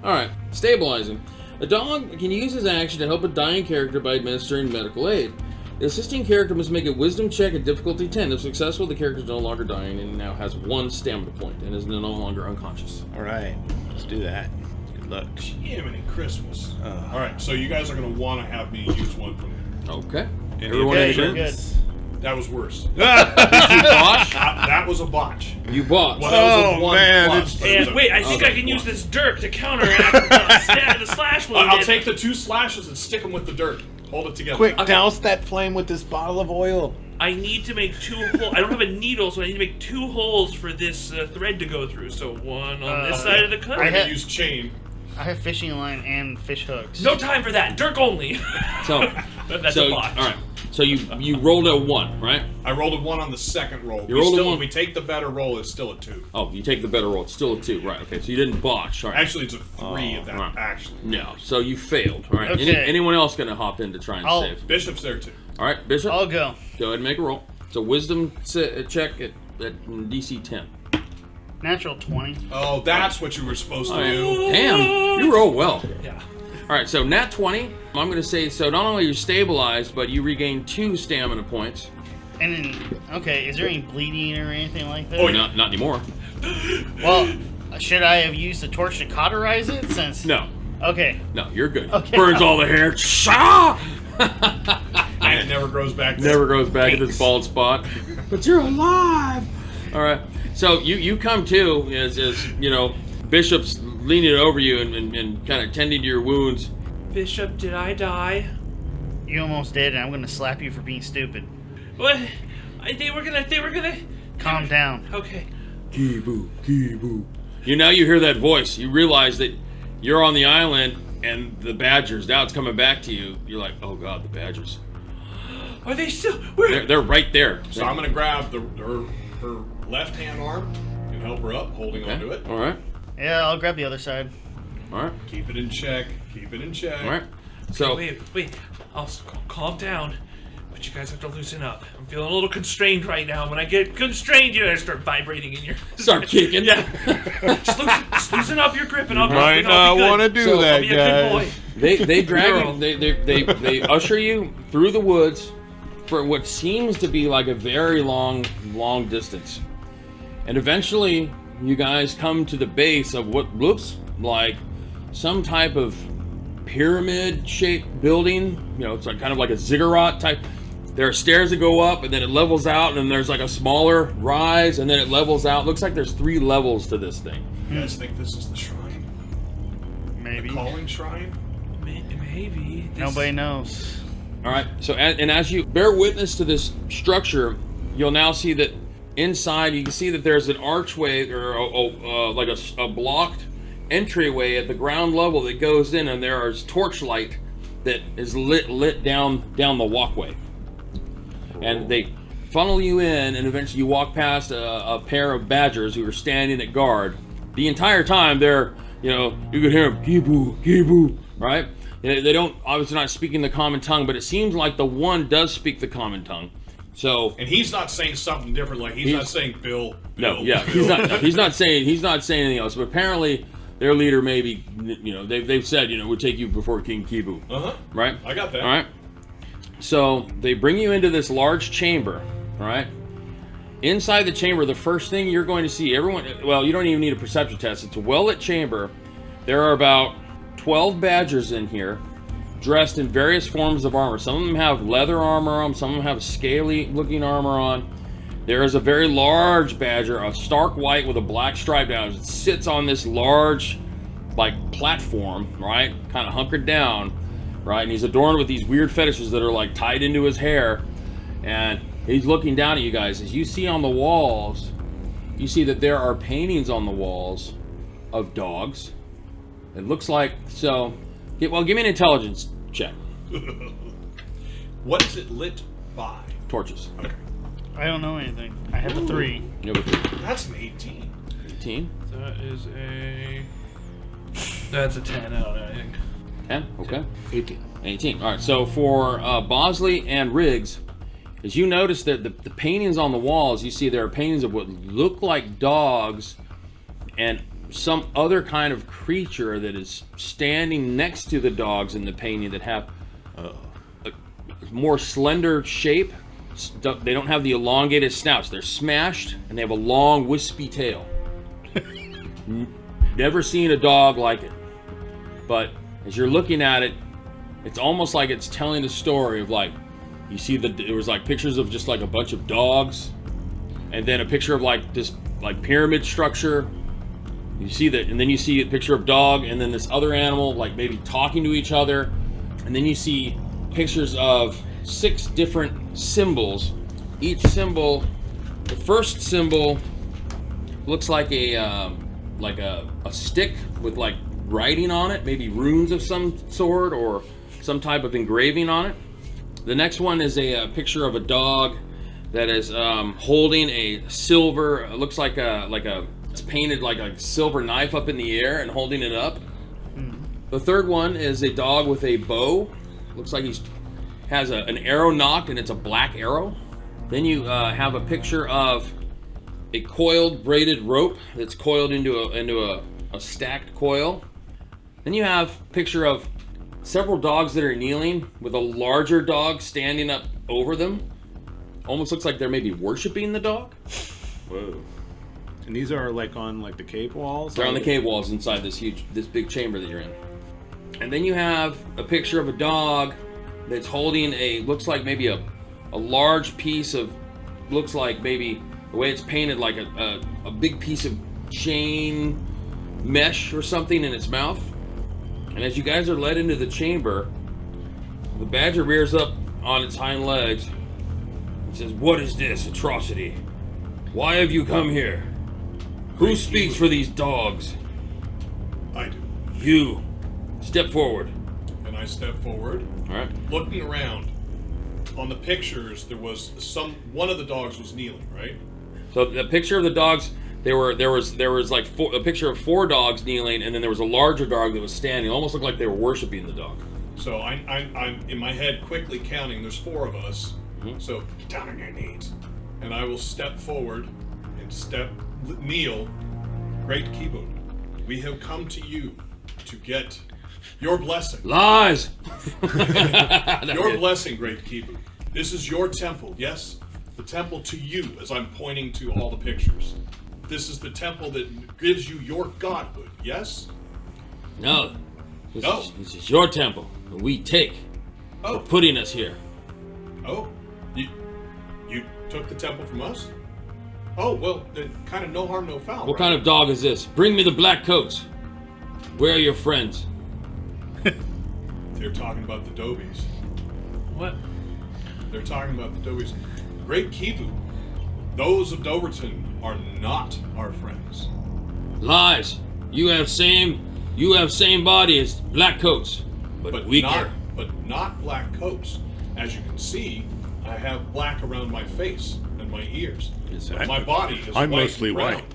All right. Stabilizing. A dog can use his action to help a dying character by administering medical aid. The assisting character must make a wisdom check at difficulty 10. If successful, the character is no longer dying and now has 1 stamina point and is no longer unconscious. All right, let's do that. Good luck. Jiminy Christmas. All right, so you guys are going to want to have me use one from there. Okay. Any Everyone Okay, in you're agreement? good. That was worse. You botch? That was a botch. You botch. Well, that was a Oh, 1 man, plus, it's- but it was And a- wait, I think I can use this dirk to counteract the slash wound. I'll take the 2 slashes and stick them with the dirt. Hold it together. Quick, douse that flame with this bottle of oil. I need to make 2 holes. I don't have a needle, so I need to make 2 holes for this thread to go through. So one on this side of the cut. We're I going ha- to use chain. I have fishing line and fish hooks. No time for that. Dirk only. So, That's so a botch. all right. So you rolled a 1, right? I rolled a 1 on the second roll. You rolled a 1. If we take the better roll, it's still a 2. Oh, you take the better roll. It's still a 2, right? Okay, so you didn't botch. All right. Actually, it's a 3 of that, right. actually. No, so you failed. All right. Okay. Anyone else gonna hop in to try and I'll- save? Bishop's there, too. All right, Bishop. I'll go. Go ahead and make a roll. It's a wisdom check at DC 10. Natural 20. Oh, that's what you were supposed to Oh, do. damn, you roll well. Yeah. All right, so nat 20. I'm going to say, so not only are you stabilized, but you regain 2 stamina points. And then, okay, is there any bleeding or anything like that? Oh, yeah. Not anymore. Well, should I have used the torch to cauterize it since? No, Okay. no, you're good. Okay. Burns all the hair. Shah! And it never grows back. Never goes back to this bald spot. But you're alive. All right. So you come to as you know, Bishop's leaning over you and kind of tending to your wounds. Bishop, did I die? You almost did, and I'm gonna slap you for being stupid. What? They were gonna. Calm down. Okay. Kibu, kibu. You hear that voice. You realize that you're on the island and the badgers. Now it's coming back to you. You're like, oh god, the badgers. Are they still? Where? They're right there. So I'm going to grab her left hand arm and help her up, holding Okay. onto it. All right. Yeah, I'll grab the other side. All right. Keep it in check. Keep it in check. All right. So Wait. I'll calm down. But you guys have to loosen up. I'm feeling a little constrained right now. When I get constrained, you guys start vibrating in your. start kicking. Yeah. just loosen up your grip, and I'll Might I'll not be good. want to do So, that, I'll be a good boy. guys. They drag Girl. you. They usher you through the woods for what seems to be like a very long distance, and eventually you guys come to the base of what looks like some type of pyramid-shaped building. You know, it's like kind of like a ziggurat type. There are stairs that go up, and then it levels out, and then there's like a smaller rise, and then it levels out. Looks like there's 3 levels to this thing. You guys think this is the shrine? Maybe. Calling shrine? Maybe. Nobody knows. All right. So, as you bear witness to this structure, you'll now see that inside you can see that there's an archway or like a blocked entryway at the ground level that goes in, and there is torchlight that is lit down the walkway, and they funnel you in, and eventually you walk past a pair of badgers who are standing at guard. The entire time they're, you could hear them, "Kibu, kibu," right? They don't, obviously not speaking the common tongue, but it seems like the one does speak the common tongue. So, and he's not saying something different, like he's not saying Bill. No, yeah, Bill. he's not saying anything else. But apparently, their leader maybe, they've said, we'll take you before King Kibu. Right? I got that. All right. So they bring you into this large chamber. All right. Inside the chamber, the first thing you're going to see, you don't even need a perception test. It's a well-lit chamber. There are about 12 badgers in here, dressed in various forms of armor. Some of them have leather armor on, some of them have scaly-looking armor on. There is a very large badger, a stark white with a black stripe down. It sits on this large, platform, right? Kind of hunkered down, right? And he's adorned with these weird fetishes that are, tied into his hair. And he's looking down at you guys. As you see on the walls, you see that there are paintings on the walls of dogs. It looks like, give me an intelligence check. What is it lit by? Torches. Okay. I don't know anything. I have a 3. You have a 3. That's an 18. 18? That's a 10 out, I think. 10? Okay. 18. 18. All right. So for Bosley and Riggs, as you notice that the paintings on the walls, you see there are paintings of what look like dogs and some other kind of creature that is standing next to the dogs in the painting that have a more slender shape. They don't have the elongated snouts. They're smashed, and they have a long, wispy tail. Never seen a dog like it. But as you're looking at it, it's almost like it's telling a story of you see there was pictures of just a bunch of dogs, and then a picture of this pyramid structure. You see that, and then you see a picture of dog, and then this other animal maybe talking to each other, and then you see pictures of 6 different symbols. Each symbol, the first symbol looks like a stick with writing on it, maybe runes of some sort or some type of engraving on it. The next one is a picture of a dog that is holding a silver. It looks like it's painted like a silver knife up in the air and holding it up. The third one is a dog with a bow. Looks like he has an arrow nocked, and it's a black arrow. Then you have a picture of a coiled braided rope that's coiled into a stacked coil. Then you have a picture of several dogs that are kneeling with a larger dog standing up over them. Almost looks like they're maybe worshiping the dog. Whoa. And these are on the cave walls? They're on the cave walls inside this big chamber that you're in. And then you have a picture of a dog that's holding looks like maybe a large piece of, looks like maybe the way it's painted, like a big piece of chain mesh or something in its mouth. And as you guys are led into the chamber, the badger rears up on its hind legs and says, "What is this atrocity? Why have you come here? Who speaks for these dogs?" I do. You. Step forward. And I step forward. All right. Looking around. On the pictures, there was one of the dogs was kneeling, right? So the picture of the dogs, there was a picture of 4 dogs kneeling, and then there was a larger dog that was standing. It almost looked like they were worshiping the dog. So I'm in my head quickly counting. There's 4 of us. Mm-hmm. So get down on your knees, and I will step forward and kneel. Great Kibu, we have come to you to get your blessing. Lies. Your blessing, great Kibu. This is your temple, yes? The temple to you, as I'm pointing to all the pictures. This is the temple that gives you your godhood, yes? No. No. This is your temple. That we take. Oh. For putting us here. Oh. You took the temple from us? Oh, well, then kind of no harm, no foul. What kind of dog is this? Bring me the black coats. Where are your friends? They're talking about the Dobies. What? They're talking about the Dobies. Great Kibu. Those of Doberton are not our friends. Lies. You have same body as black coats, but weaker. Not black coats. As you can see, I have black around my face and my ears. But my body is I'm white mostly and brown. white.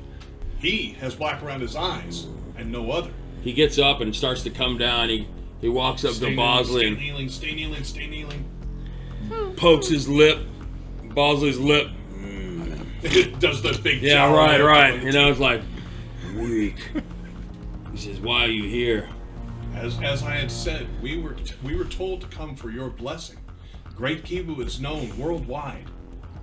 He has black around his eyes and no other. He gets up and starts to come down. He walks up to Bosley and Stay kneeling. pokes his lip, Bosley's lip. It does the big Yeah, jowl right. there. You know, it's like, weak. He says, why are you here? As I had said, we were told to come for your blessing. Great Kibu is known worldwide,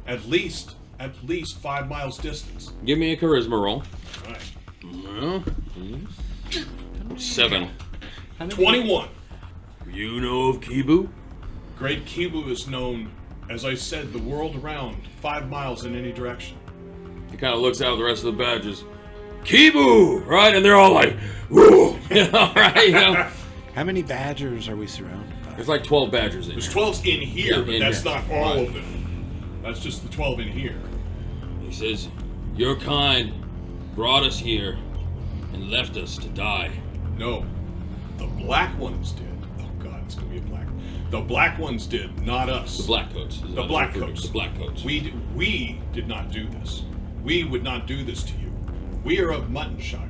at least 5 miles distance. Give me a charisma roll. Right. 7. 21. You know of Kibu? Great Kibu is known, as I said, the world around, 5 miles in any direction. He kind of looks out at the rest of the badges. Kibu! Right? And they're all like, whoa! You know, right? You know? How many badgers are we surrounded by? There's like 12 badgers in There's here. 12 in here, Yeah, but in that's here. not all Right. of them. That's just the 12 in here. He says, your kind brought us here and left us to die. No, the black ones did. Oh God, it's gonna be a black. The black ones did, not us. The black coats. is The what black they're referring to. coats. The black coats. We did not do this. We would not do this to you. We are of Muttinshire.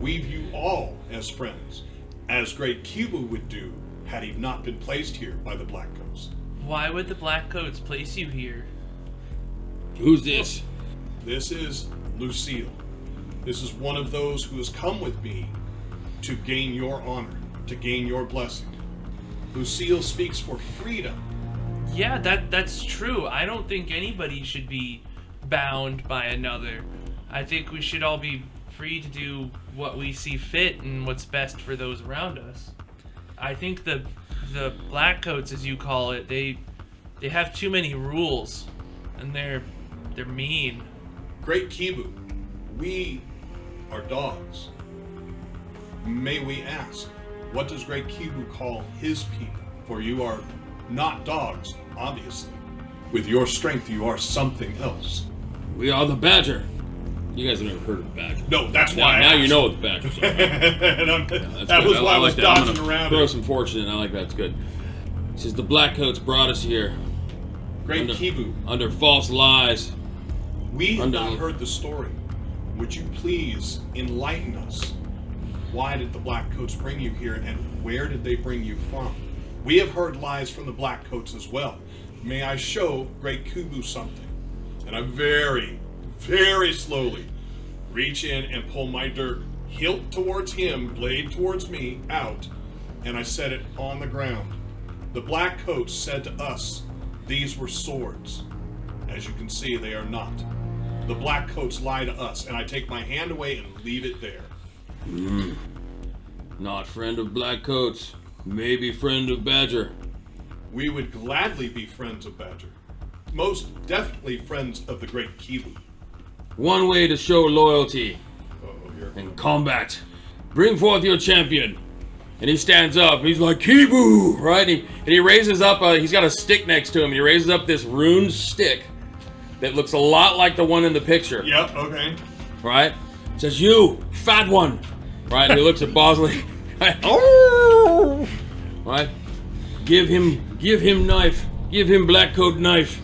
We view all as friends, as Great Cuba would do had he not been placed here by the black coats. Why would the black coats place you here? Who's this? This is Lucille. This is one of those who has come with me to gain your honor, to gain your blessing. Lucille speaks for freedom. Yeah, that's true. I don't think anybody should be bound by another. I think we should all be free to do what we see fit and what's best for those around us. I think the black coats, as you call it, they have too many rules, and they're mean. Great Kibu, we are dogs. May we ask, what does Great Kibu call his people? For you are not dogs, obviously. With your strength, you are something else. We are the badger. You guys have never heard of the badger. No, that's why. Now I you asked. know what the badgers are. And that good. was why I was like that. I'm dodging gonna around throw it. some fortune in. I like that. It's good. It says the black coats brought us here Great under, Kibu, under false lies. we have under- not heard the story. Would you please enlighten us? Why did the black coats bring you here, and where did they bring you from? We have heard lies from the black coats as well. May I show Great Kubu something? And I very, very slowly reach in and pull my dirk, hilt towards him, blade towards me, out, and I set it on the ground. The black coats said to us, these were swords. As you can see, they are not. The black coats lie to us, and I take my hand away and leave it there. Not friend of black coats. Maybe friend of badger. We would gladly be friends of Badger. Most definitely friends of the Great Kibu. One way to show loyalty Oh, here. in combat. Bring forth your champion. And he stands up. He's like, Kibu! Right? And he raises up, he's got a stick next to him. He raises up this Rune Stick that looks a lot like the one in the picture. Yep, okay. Right? Says, you, fat one. Right? And he looks at Bosley. Right? Give him knife. Give him black coat knife.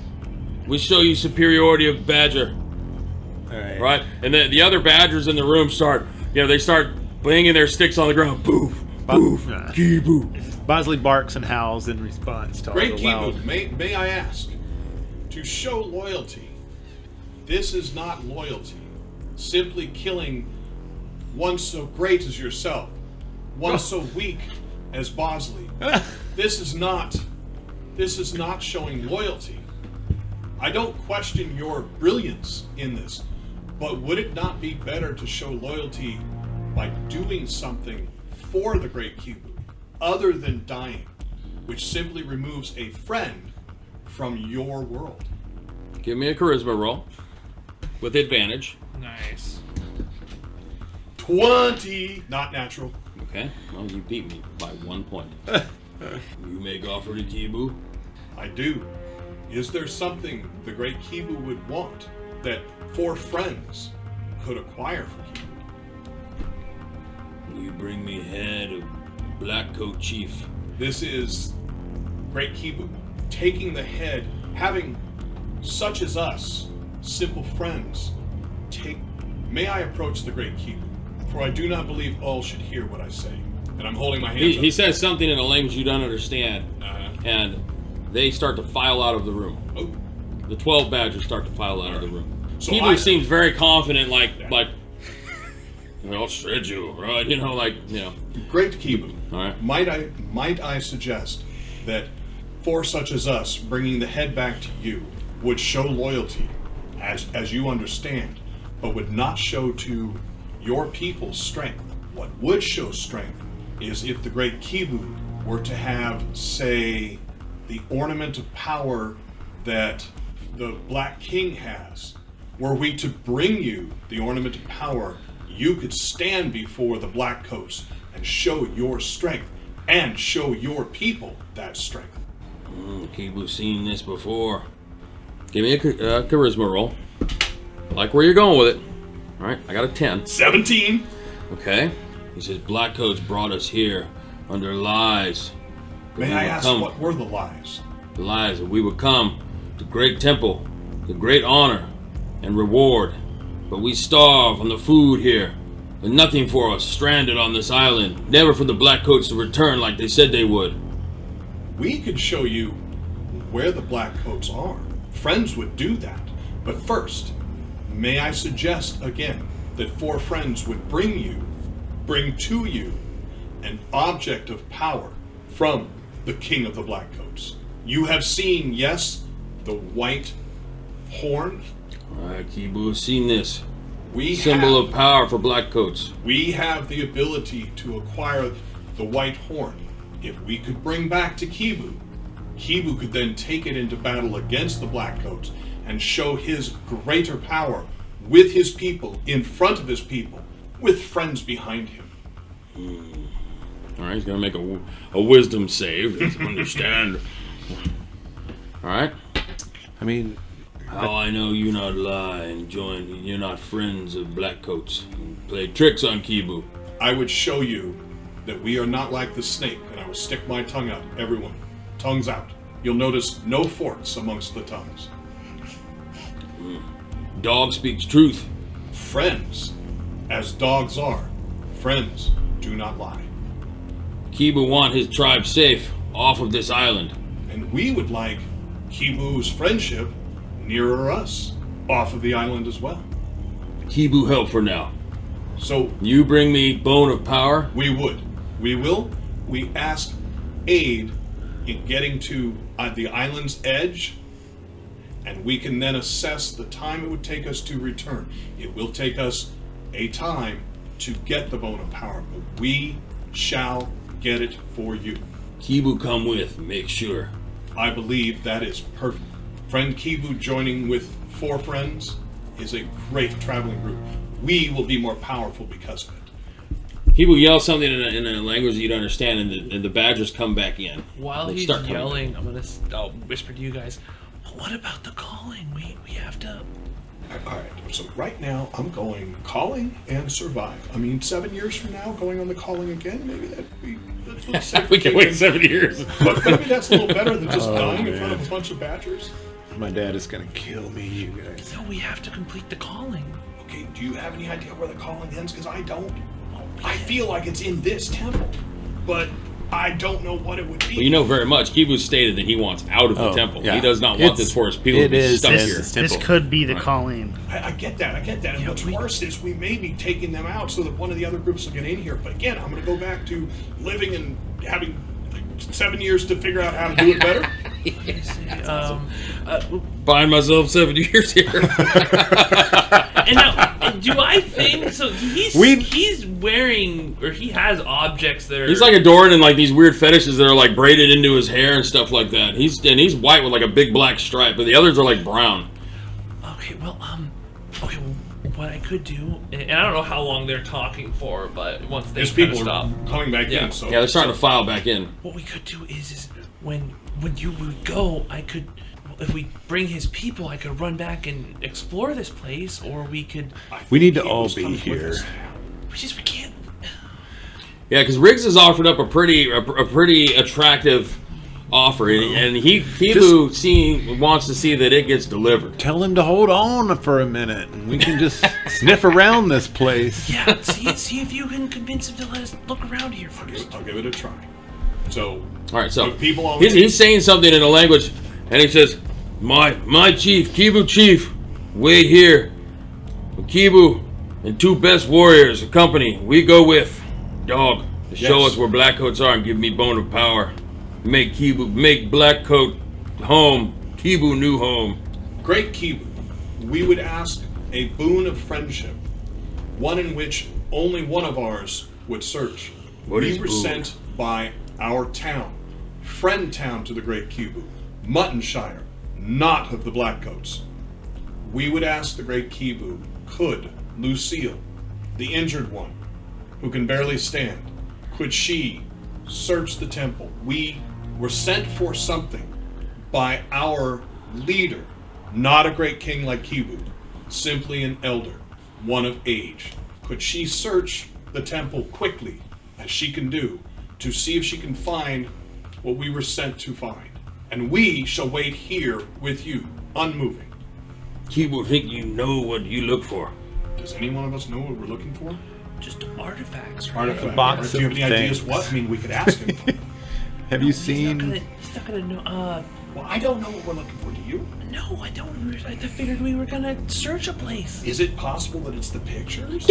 We show you superiority of badger. Alright. Right? And then the other badgers in the room start banging their sticks on the ground. Boof. Boof. Kibu. Bosley barks and howls in response to all Great the loud. Kibu, may I ask, to show loyalty, this is not loyalty. Simply killing one so great as yourself, one so weak as Bosley. This is not showing loyalty. I don't question your brilliance in this, but would it not be better to show loyalty by doing something for the Great Kibu, other than dying, which simply removes a friend from your world? Give me a charisma roll. With advantage. Nice. 20! Not natural. Okay. Well, you beat me by 1 point. You make offer to Kibu. I do. Is there something the great Kibu would want that 4 friends could acquire for Kibu? You bring me head of Blackcoat Chief. This is great Kibu taking the head, having such as us, simple friends, take. May I approach the great Kibu? For I do not believe all should hear what I say. And I'm holding my hands up. He says something in a language you don't understand, and they start to file out of the room. Oh. The 12 badgers start to file out of the room. So Kibu seems very confident, like, I'll shred you, right? You know, like, you know. Great Kibu. All right. Might I suggest that for such as us, bringing the head back to you would show loyalty, as you understand, but would not show to your people's strength. What would show strength is if the great Kibu were to have, say, the ornament of power that the Black King has. Were we to bring you the ornament of power, you could stand before the Black Coats and show your strength and show your people that strength. Kibu's seen this before. Give me a charisma roll. I like where you're going with it. All right, I got a 10. 17. Okay. He says, Blackcoats brought us here under lies. May I ask what were the lies? The lies that we would come to great temple, to great honor and reward. But we starve on the food here. There's nothing for us stranded on this island. Never for the Blackcoats to return like they said they would. We could show you where the Black Coats are. Friends would do that. But first, may I suggest again that 4 friends would bring to you an object of power from the King of the Black Coats. You have seen, yes, the white horn. Alright, Kibu has seen this. Symbol of power for Blackcoats. We have the ability to acquire the white horn. If we could bring back to Kibu, Kibu could then take it into battle against the Blackcoats and show his greater power with his people, in front of his people, with friends behind him. Alright, he's going to make a wisdom save to understand. Alright. I mean, How I know you not lie and you're not friends of Blackcoats and play tricks on Kibu. I would show you that we are not like the snake, and I would stick my tongue out. Everyone, tongues out. You'll notice no forks amongst the tongues. Dog speaks truth. Friends, as dogs are, friends do not lie. Kibu want his tribe safe off of this island. And we would like Kibu's friendship nearer us, off of the island as well. Kibu help for now. So You bring me bone of power. we would. We will. We ask aid in getting to the island's edge, and we can then assess the time it would take us to return. It will take us a time to get the bone of power, but we shall get it for you. Kibu come with, make sure. I believe that is perfect. Friend Kibu joining with 4 friends is a great traveling group. We will be more powerful because of it. Kibu yells something in a language you don't understand, and the badgers come back in. While They he's start coming yelling, I'll whisper to you guys, what about the calling? We have to... All right, so right now I'm going calling and survive. I mean, 7 years from now, going on the calling again, maybe that'd be... We can wait 7 years. But maybe that's a little better than just Oh, dying in front of man. a bunch of badgers. my dad is gonna kill me, you guys. No, we have to complete the calling. Okay, do you have any idea where the calling ends? Because I don't. I feel like it's in this temple, but I don't know what it would be. Well, you know very much. Kibu stated that he wants out of the Oh, temple. yeah. He does not want It's- this for his people to it be is stuck this- here. this This temple. could be the Right. calling. I get that. And what's worse is we may be taking them out so that one of the other groups will get in here. But again, I'm going to go back to living and having like 7 years to figure out how to do it better. Buying myself 7 years here. And now, do I think so? He's wearing, or he has objects that are. He's like adorned in like these weird fetishes that are like braided into his hair and stuff like that. He's white with like a big black stripe, but the others are like brown. Okay, well, what I could do, and I don't know how long they're talking for, but once they There's kind of people stop, coming back Yeah. in. So Yeah, they're starting to file back in. what we could do is when you would go, I could, if we bring his people, I could run back and explore this place, or we could. We need to all Keebu's be coming with here. us. We can't. Yeah, because Riggs has offered up a pretty attractive offer, and Kibu wants to see that it gets delivered. Tell him to hold on for a minute, and we can just sniff around this place. Yeah, see if you can convince him to let us look around here first. I'll give it a try. So, All right, so But people always- he's saying something in a language, and he says, "My chief, Kibu chief, wait here. Kibu and 2 best warriors, a company. We go with dog to show Yes. us where Blackcoats are and give me bone of power. Make Blackcoat home, Kibu new home." Great Kibu, we would ask a boon of friendship, one in which only one of ours would search. What we is were boon? sent by our town, friend town to the Great Kibu, Muttinshire, not of the Blackcoats. We would ask the Great Kibu, could Lucille, the injured one, who can barely stand, could she search the temple? We were sent for something by our leader, not a great king like Kibu, simply an elder, one of age. Could she search the temple quickly, as she can do, to see if she can find what we were sent to find? And we shall wait here with you, unmoving. Kibu think you know what you look for. Does any one of us know what we're looking for? Just artifacts, right? Artifact. box Do you have of any ideas things. what? I mean, we could ask him. Have you He's seen? not gonna know. Well, I don't know what we're looking for. Do you? No, I don't. I figured we were gonna search a place. Is it possible that it's the pictures?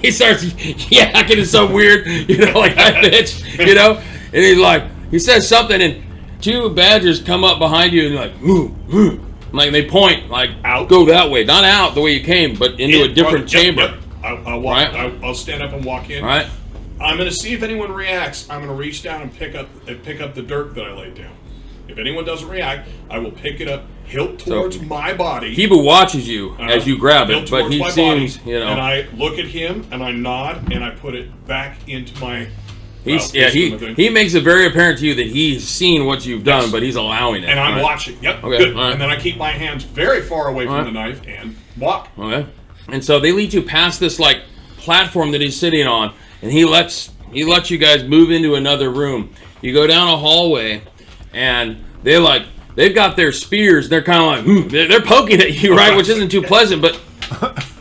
He starts yakking it so weird, like that bitch, and he's like, he says something, and 2 badgers come up behind you and like, "Ooh, ooh." Like they point, like, Out? go that way, not out the way you came, but into a different chamber. Yep. I'll walk. Right. I'll stand up and walk in. All right? I'm going to see if anyone reacts. I'm going to reach down and pick up the dirt that I laid down. If anyone doesn't react, I will pick it up, hilt towards my body. Kibu watches you as you grab hilt it, but towards he my seems, body, And I look at him and I nod and I put it back into my. he makes it very apparent to you that he's seen what you've done, Yes. but he's allowing it. And I'm all right? watching. Yep. Okay, Good. all right. And then I keep my hands very far away from All the right. knife and walk. Okay. And so they lead you past this like platform that he's sitting on, and he lets you guys move into another room. You go down a hallway, and they've got their spears. They're kind of like they're poking at you, right? Which isn't too pleasant, but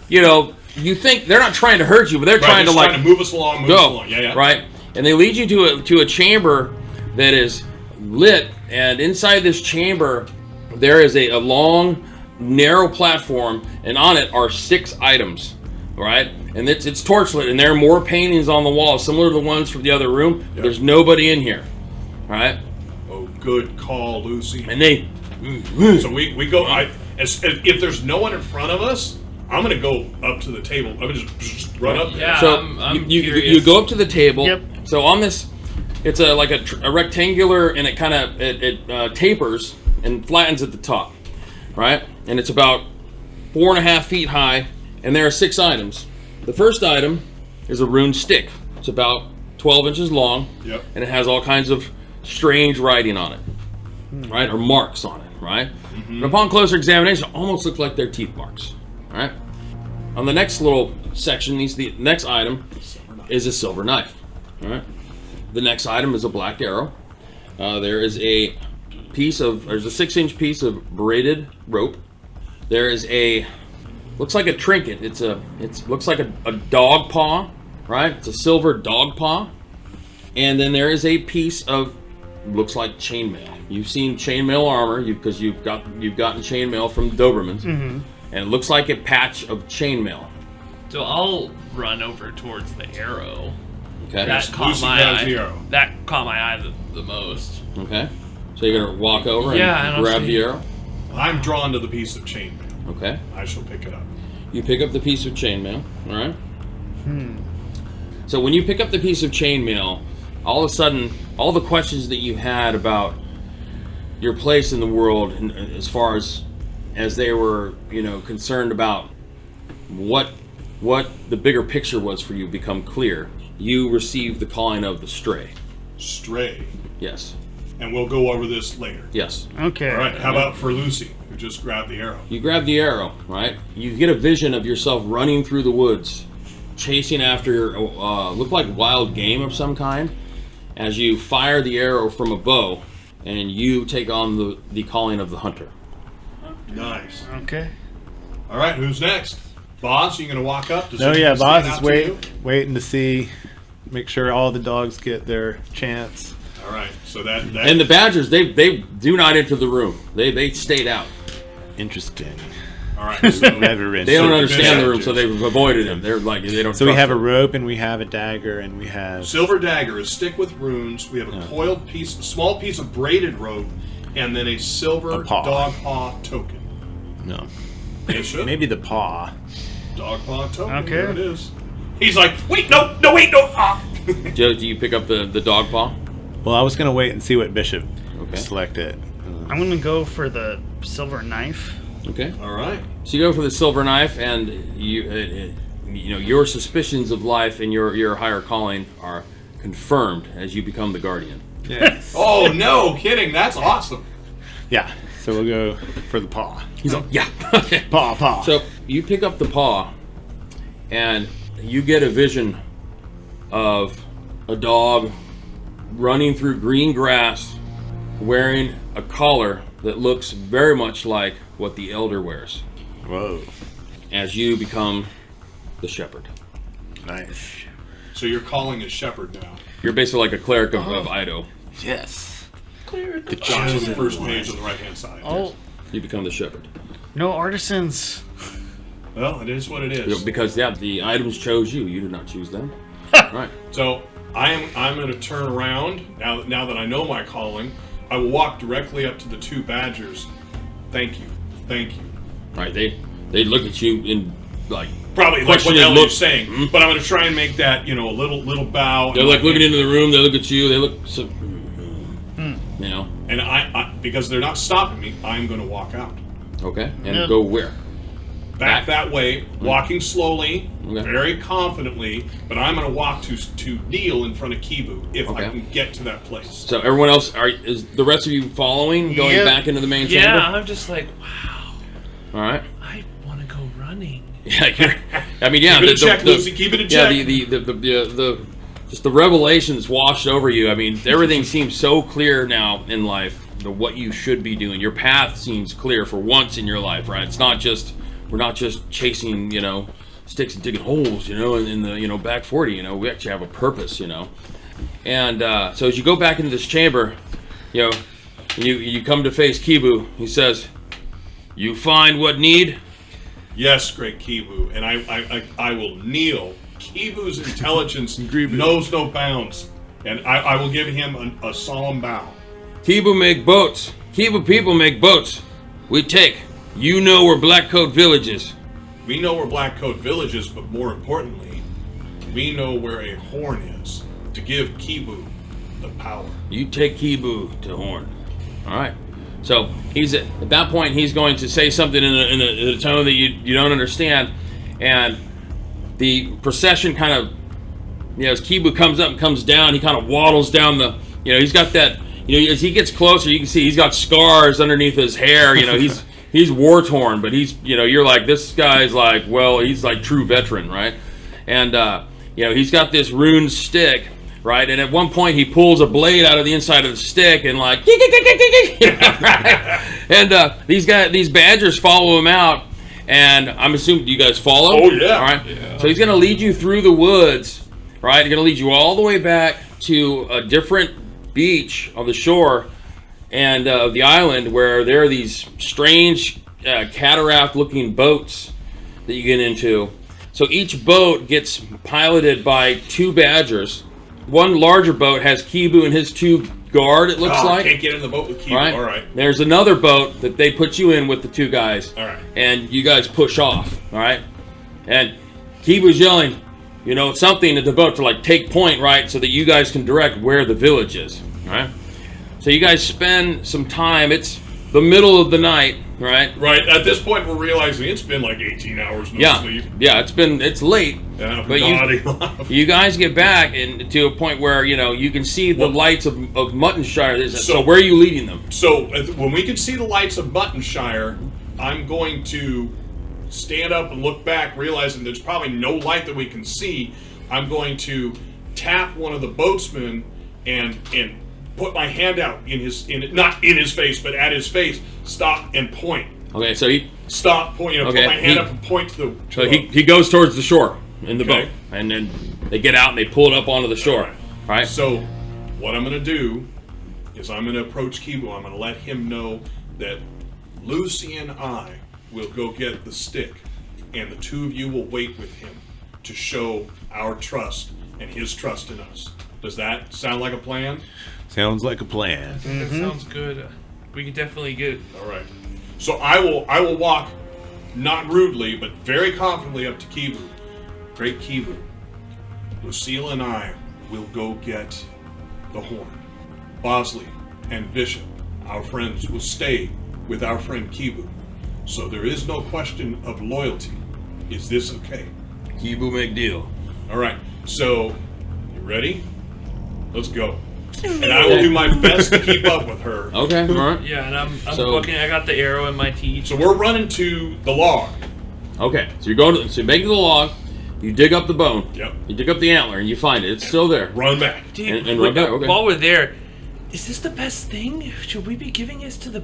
you think they're not trying to hurt you, but they're trying to just like trying to move us along. Move us go, along. Yeah. right? And they lead you to a chamber that is lit, and inside this chamber there is a long, narrow platform, and on it are 6 items, right? And it's torchlit, and there are more paintings on the wall, similar to the ones from the other room. Yep. There's nobody in here, right? Oh, good call, Lucy. And they, So we go. If there's no one in front of us, I'm gonna go up to the table. I'm gonna just run up there. Yeah. so I'm you curious. go up to the table. Yep. So on this, it's a rectangular, and it kind of tapers and flattens at the top, right? And it's about 4.5 feet high, and there are 6 items. The first item is a Rune Stick. It's about 12 inches long, Yep. and it has all kinds of strange writing on it, right? Or marks on it, right? But upon closer examination, it almost looks like they're teeth marks, right? On the next little section, the next item is a silver knife, all right? The next item is a black arrow. There's a 6-inch piece of braided rope. There is looks like a trinket. It looks like a dog paw, right? It's a silver dog paw. And then there is a piece of, looks like chainmail. You've seen chainmail armor because you've gotten chainmail from Dobermans, and it looks like a patch of chainmail. So I'll run over towards the arrow. Okay. That caught Lucy my grabs eye. the arrow. That caught my eye the most. Okay. So you're gonna walk over Yeah, and and I'll grab see. the arrow. I'm drawn to the piece of chainmail. Okay. I shall pick it up. You pick up the piece of chainmail, all right? So when you pick up the piece of chainmail, all of a sudden, all the questions that you had about your place in the world, and as far as they were, concerned about what the bigger picture was for you, become clear. You receive the calling of the stray, stray. Yes. And we'll go over this later. Yes. Okay. All right, how about for Lucy, who just grabbed the arrow? You grab the arrow, right? You get a vision of yourself running through the woods, chasing after look like wild game of some kind, as you fire the arrow from a bow, and you take on the calling of the hunter. Nice. Okay. All right, who's next? Boss, you gonna walk up? Does No, anyone yeah, stand boss out is to you? waiting to see, make sure all the dogs get their chance. All right, so that And the badgers, they do not enter the room. They stayed out. Interesting. all right. So Never been. They don't So understand the room, badgers. so they've avoided him. They're like they don't. So we trust have a him. rope and we have a dagger and we have. silver dagger, a stick with runes. We have a coiled piece, a small piece of braided rope, and then a silver A paw. dog paw token. No. Yes, sir. Maybe the paw. Dog paw token. Okay. There it is. He's like, wait, no, wait, no. Ah. Joe, do you pick up the dog paw? Well, I was gonna wait and see what bishop Okay. selected. I'm gonna go for the silver knife. Okay. All right. So you go for the silver knife, and you know your suspicions of life and your higher calling are confirmed as you become the guardian. Yes. Oh, no kidding. That's awesome. Yeah. So we'll go for the paw. He's like, yeah. Okay. Paw. So you pick up the paw, and you get a vision of a dog running through green grass, wearing a collar that looks very much like what the elder wears. Whoa. As you become the shepherd, Nice. So you're calling a shepherd now. you're basically like a cleric of Ido. Yes. The Josh on the chosen first one. page on the right-hand side. Oh, You become the shepherd. no artisans. Well, it is what it is. Because the items chose you. You did not choose them. Right. So I'm going to turn around now that I know my calling. I will walk directly up to the two badgers. Thank you. Right. They look at you in like Probably like what the questioning hell you're look. saying, Mhm. but I'm going to try and make that a little bow. They're like looking into the room. They look at you. They look so. You know. and I because they're not stopping me. I'm going to walk out Okay. And Yeah. go where? back that way, walking slowly, Okay. very confidently. But I'm going to walk to kneel in front of Kibu if I Okay. can get to that place. So everyone else is the rest of you following, going Yep. back into the main Yeah, chamber? I'm just like, wow, All right. I want to go running. Yeah. I mean, yeah. Keep it a check, Lucy. Keep it a check. Yeah. The just the revelations washed over you. I mean, everything seems so clear now in life. What you should be doing. Your path seems clear for once in your life, right? It's not just we're not just chasing, sticks and digging holes, in the back 40. We actually have a purpose, And so as you go back into this chamber, you come to face Kibu. He says, "You find what need." Yes, great Kibu, and I will kneel. Kibu's intelligence knows no bounds, and I will give him a solemn bow. Kibu make boats. Kibu people make boats. We take. You know where Blackcoat Village is. We know where Blackcoat Village is, but more importantly, we know where a horn is to give Kibu the power. You take Kibu to Horn. All right. So he's at that point. He's going to say something in a tone that you don't understand, and the procession kind of, as Kibu comes up and comes down, he kind of waddles down the. He's got that. As he gets closer, you can see he's got scars underneath his hair. He's war torn, but he's you're like, this guy's like, well, he's like true veteran, right? And he's got this Rune Stick. Right, and at one point he pulls a blade out of the inside of the stick and like, right? And these badgers follow him out, and I'm assuming you guys follow. Oh, yeah. All right. Yeah. So he's going to lead you through the woods, right? He's going to lead you all the way back to a different beach on the shore and of the island where there are these strange cataract-looking boats that you get into. So each boat gets piloted by two badgers. One larger boat has Kibu and his two guard, it looks like. Can't get in the boat with Kibu. Right? All right. There's another boat that they put you in with the two guys. All right. And you guys push off. All right. And Kibu's yelling, something at the boat to like take point, right? So that you guys can direct where the village is. All right. So you guys spend some time. It's the middle of the night, right? Right. At this point, we're realizing it's been like 18 hours no sleep. Yeah, it's late. Yeah, but you guys get back and to a point where you can see the lights of Muttinshire. So where are you leading them? So when we can see the lights of Muttinshire, I'm going to stand up and look back, realizing there's probably no light that we can see. I'm going to tap one of the boatsmen and put my hand out not in his face, but at his face. Stop and point. Okay, so he stop, point. Put my hand up and point to the. So he goes towards the shore in the boat, and then they get out and they pull it up onto the shore. All right. So what I'm going to do is I'm going to approach Kibu. I'm going to let him know that Lucy and I will go get the stick, and the two of you will wait with him to show our trust and his trust in us. Does that sound like a plan? Sounds like a plan. I think that sounds good. We can definitely get it. All right. So I will walk, not rudely, but very confidently up to Kibu. Great Kibu. Lucille and I will go get the horn. Bosley and Bishop, our friends, will stay with our friend Kibu. So there is no question of loyalty. Is this okay? Kibu make deal. All right. So, you ready? Let's go. And I will do my best to keep up with her. Okay, all right. Yeah, and I'm looking. I got the arrow in my teeth. So we're running to the log. Okay, so you go to, so you make the log, you dig up the bone. Yep. You dig up the antler and you find it. It's still there. Run back. Dude, And run back. Okay. while we're there, is this the best thing? Should we be giving this to the?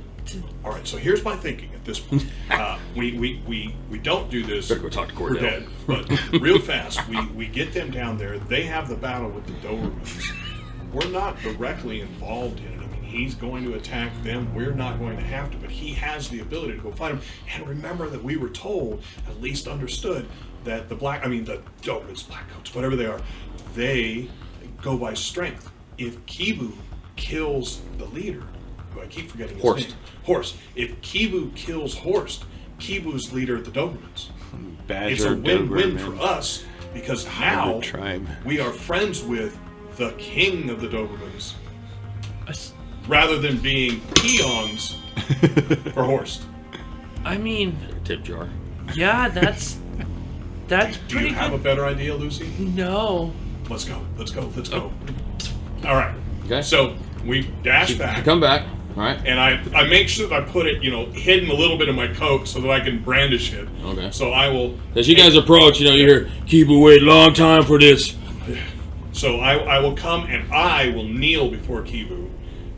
All right. So here's my thinking at this point. We don't do this. Better go talk to We're Cordell. dead. But real fast, we get them down there. They have the battle with the Dobermans. We're not directly involved in it. I mean, he's going to attack them. We're not going to have to, but he has the ability to go fight him. And remember that we were told, at least understood, that the Dobermans, blackcoats, whatever they are, they go by strength. If Kibu kills the leader, who I keep forgetting his name. Horst. If Kibu kills Horst, Kibu's leader of the Dobermans. It's a win-win for us, because now we are friends with the king of the Dobermans, rather than being peons for Horst. I mean, Tip jar. yeah, that's Do pretty you have a good. better idea, Lucy? No. Let's go. All right. Okay. So we dash back. You come back. All right. And I make sure that I put it, hidden a little bit in my coat so that I can brandish it. Okay. So I will. As you guys approach, you hear, Kibu wait long time for this. So I will come and I will kneel before Kibu,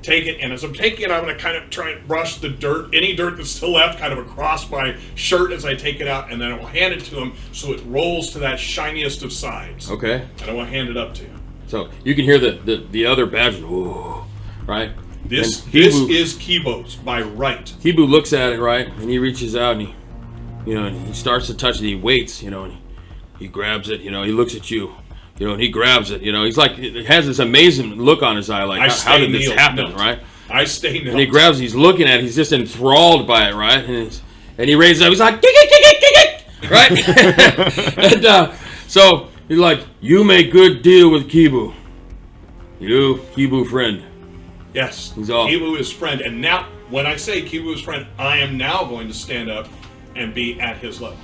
take it, and as I'm taking it, I'm going to kind of try and brush the dirt, any dirt that's still left, kind of across my shirt as I take it out, and then I will hand it to him so it rolls to that shiniest of sides. Okay. And I will hand it up to you. So you can hear the other badgers, ooh, right? This And Kibu, is Kibo's by right. Kibu looks at it, right, and he reaches out and he starts to touch it. He waits, and he grabs it. He looks at you. And he grabs it, he's like, it has this amazing look on his eye, like, how did this happen, right? I stay knelt. And he grabs it, he's looking at it, he's just enthralled by it, right? And he raises up, he's like, kick it, right? And so he's like, you make good deal with Kibu. You, Kibu friend. Yes, He's all. Kibu is friend. And now, when I say Kibu is friend, I am now going to stand up and be at his level.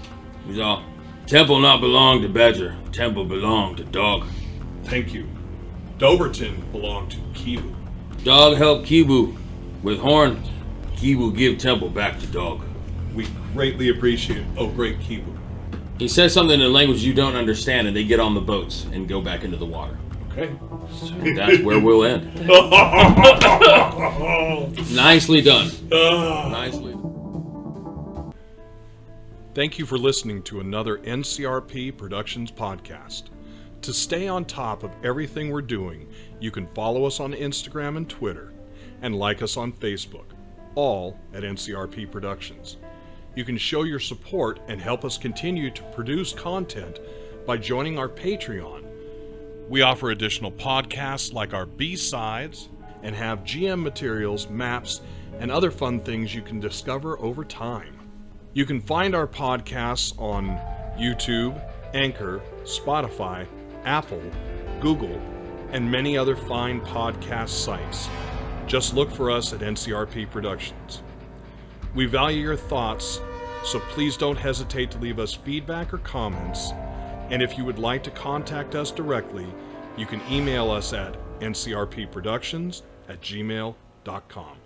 He's all. Temple not belong to Badger. Temple belong to Dog. Thank you. Doberton belonged to Kibu. Dog help Kibu with horn. Kibu give Temple back to Dog. We greatly appreciate it. Oh, great Kibu. He says something in a language you don't understand, and they get on the boats and go back into the water. Okay. And that's where we'll end. Nicely done. Nicely. Thank you for listening to another NCRP Productions podcast. To stay on top of everything we're doing, you can follow us on Instagram and Twitter, and like us on Facebook, all at NCRP Productions. You can show your support and help us continue to produce content by joining our Patreon. We offer additional podcasts like our B-sides and have GM materials, maps, and other fun things you can discover over time. You can find our podcasts on YouTube, Anchor, Spotify, Apple, Google, and many other fine podcast sites. Just look for us at NCRP Productions. We value your thoughts, so please don't hesitate to leave us feedback or comments. And if you would like to contact us directly, you can email us at ncrpproductions@gmail.com.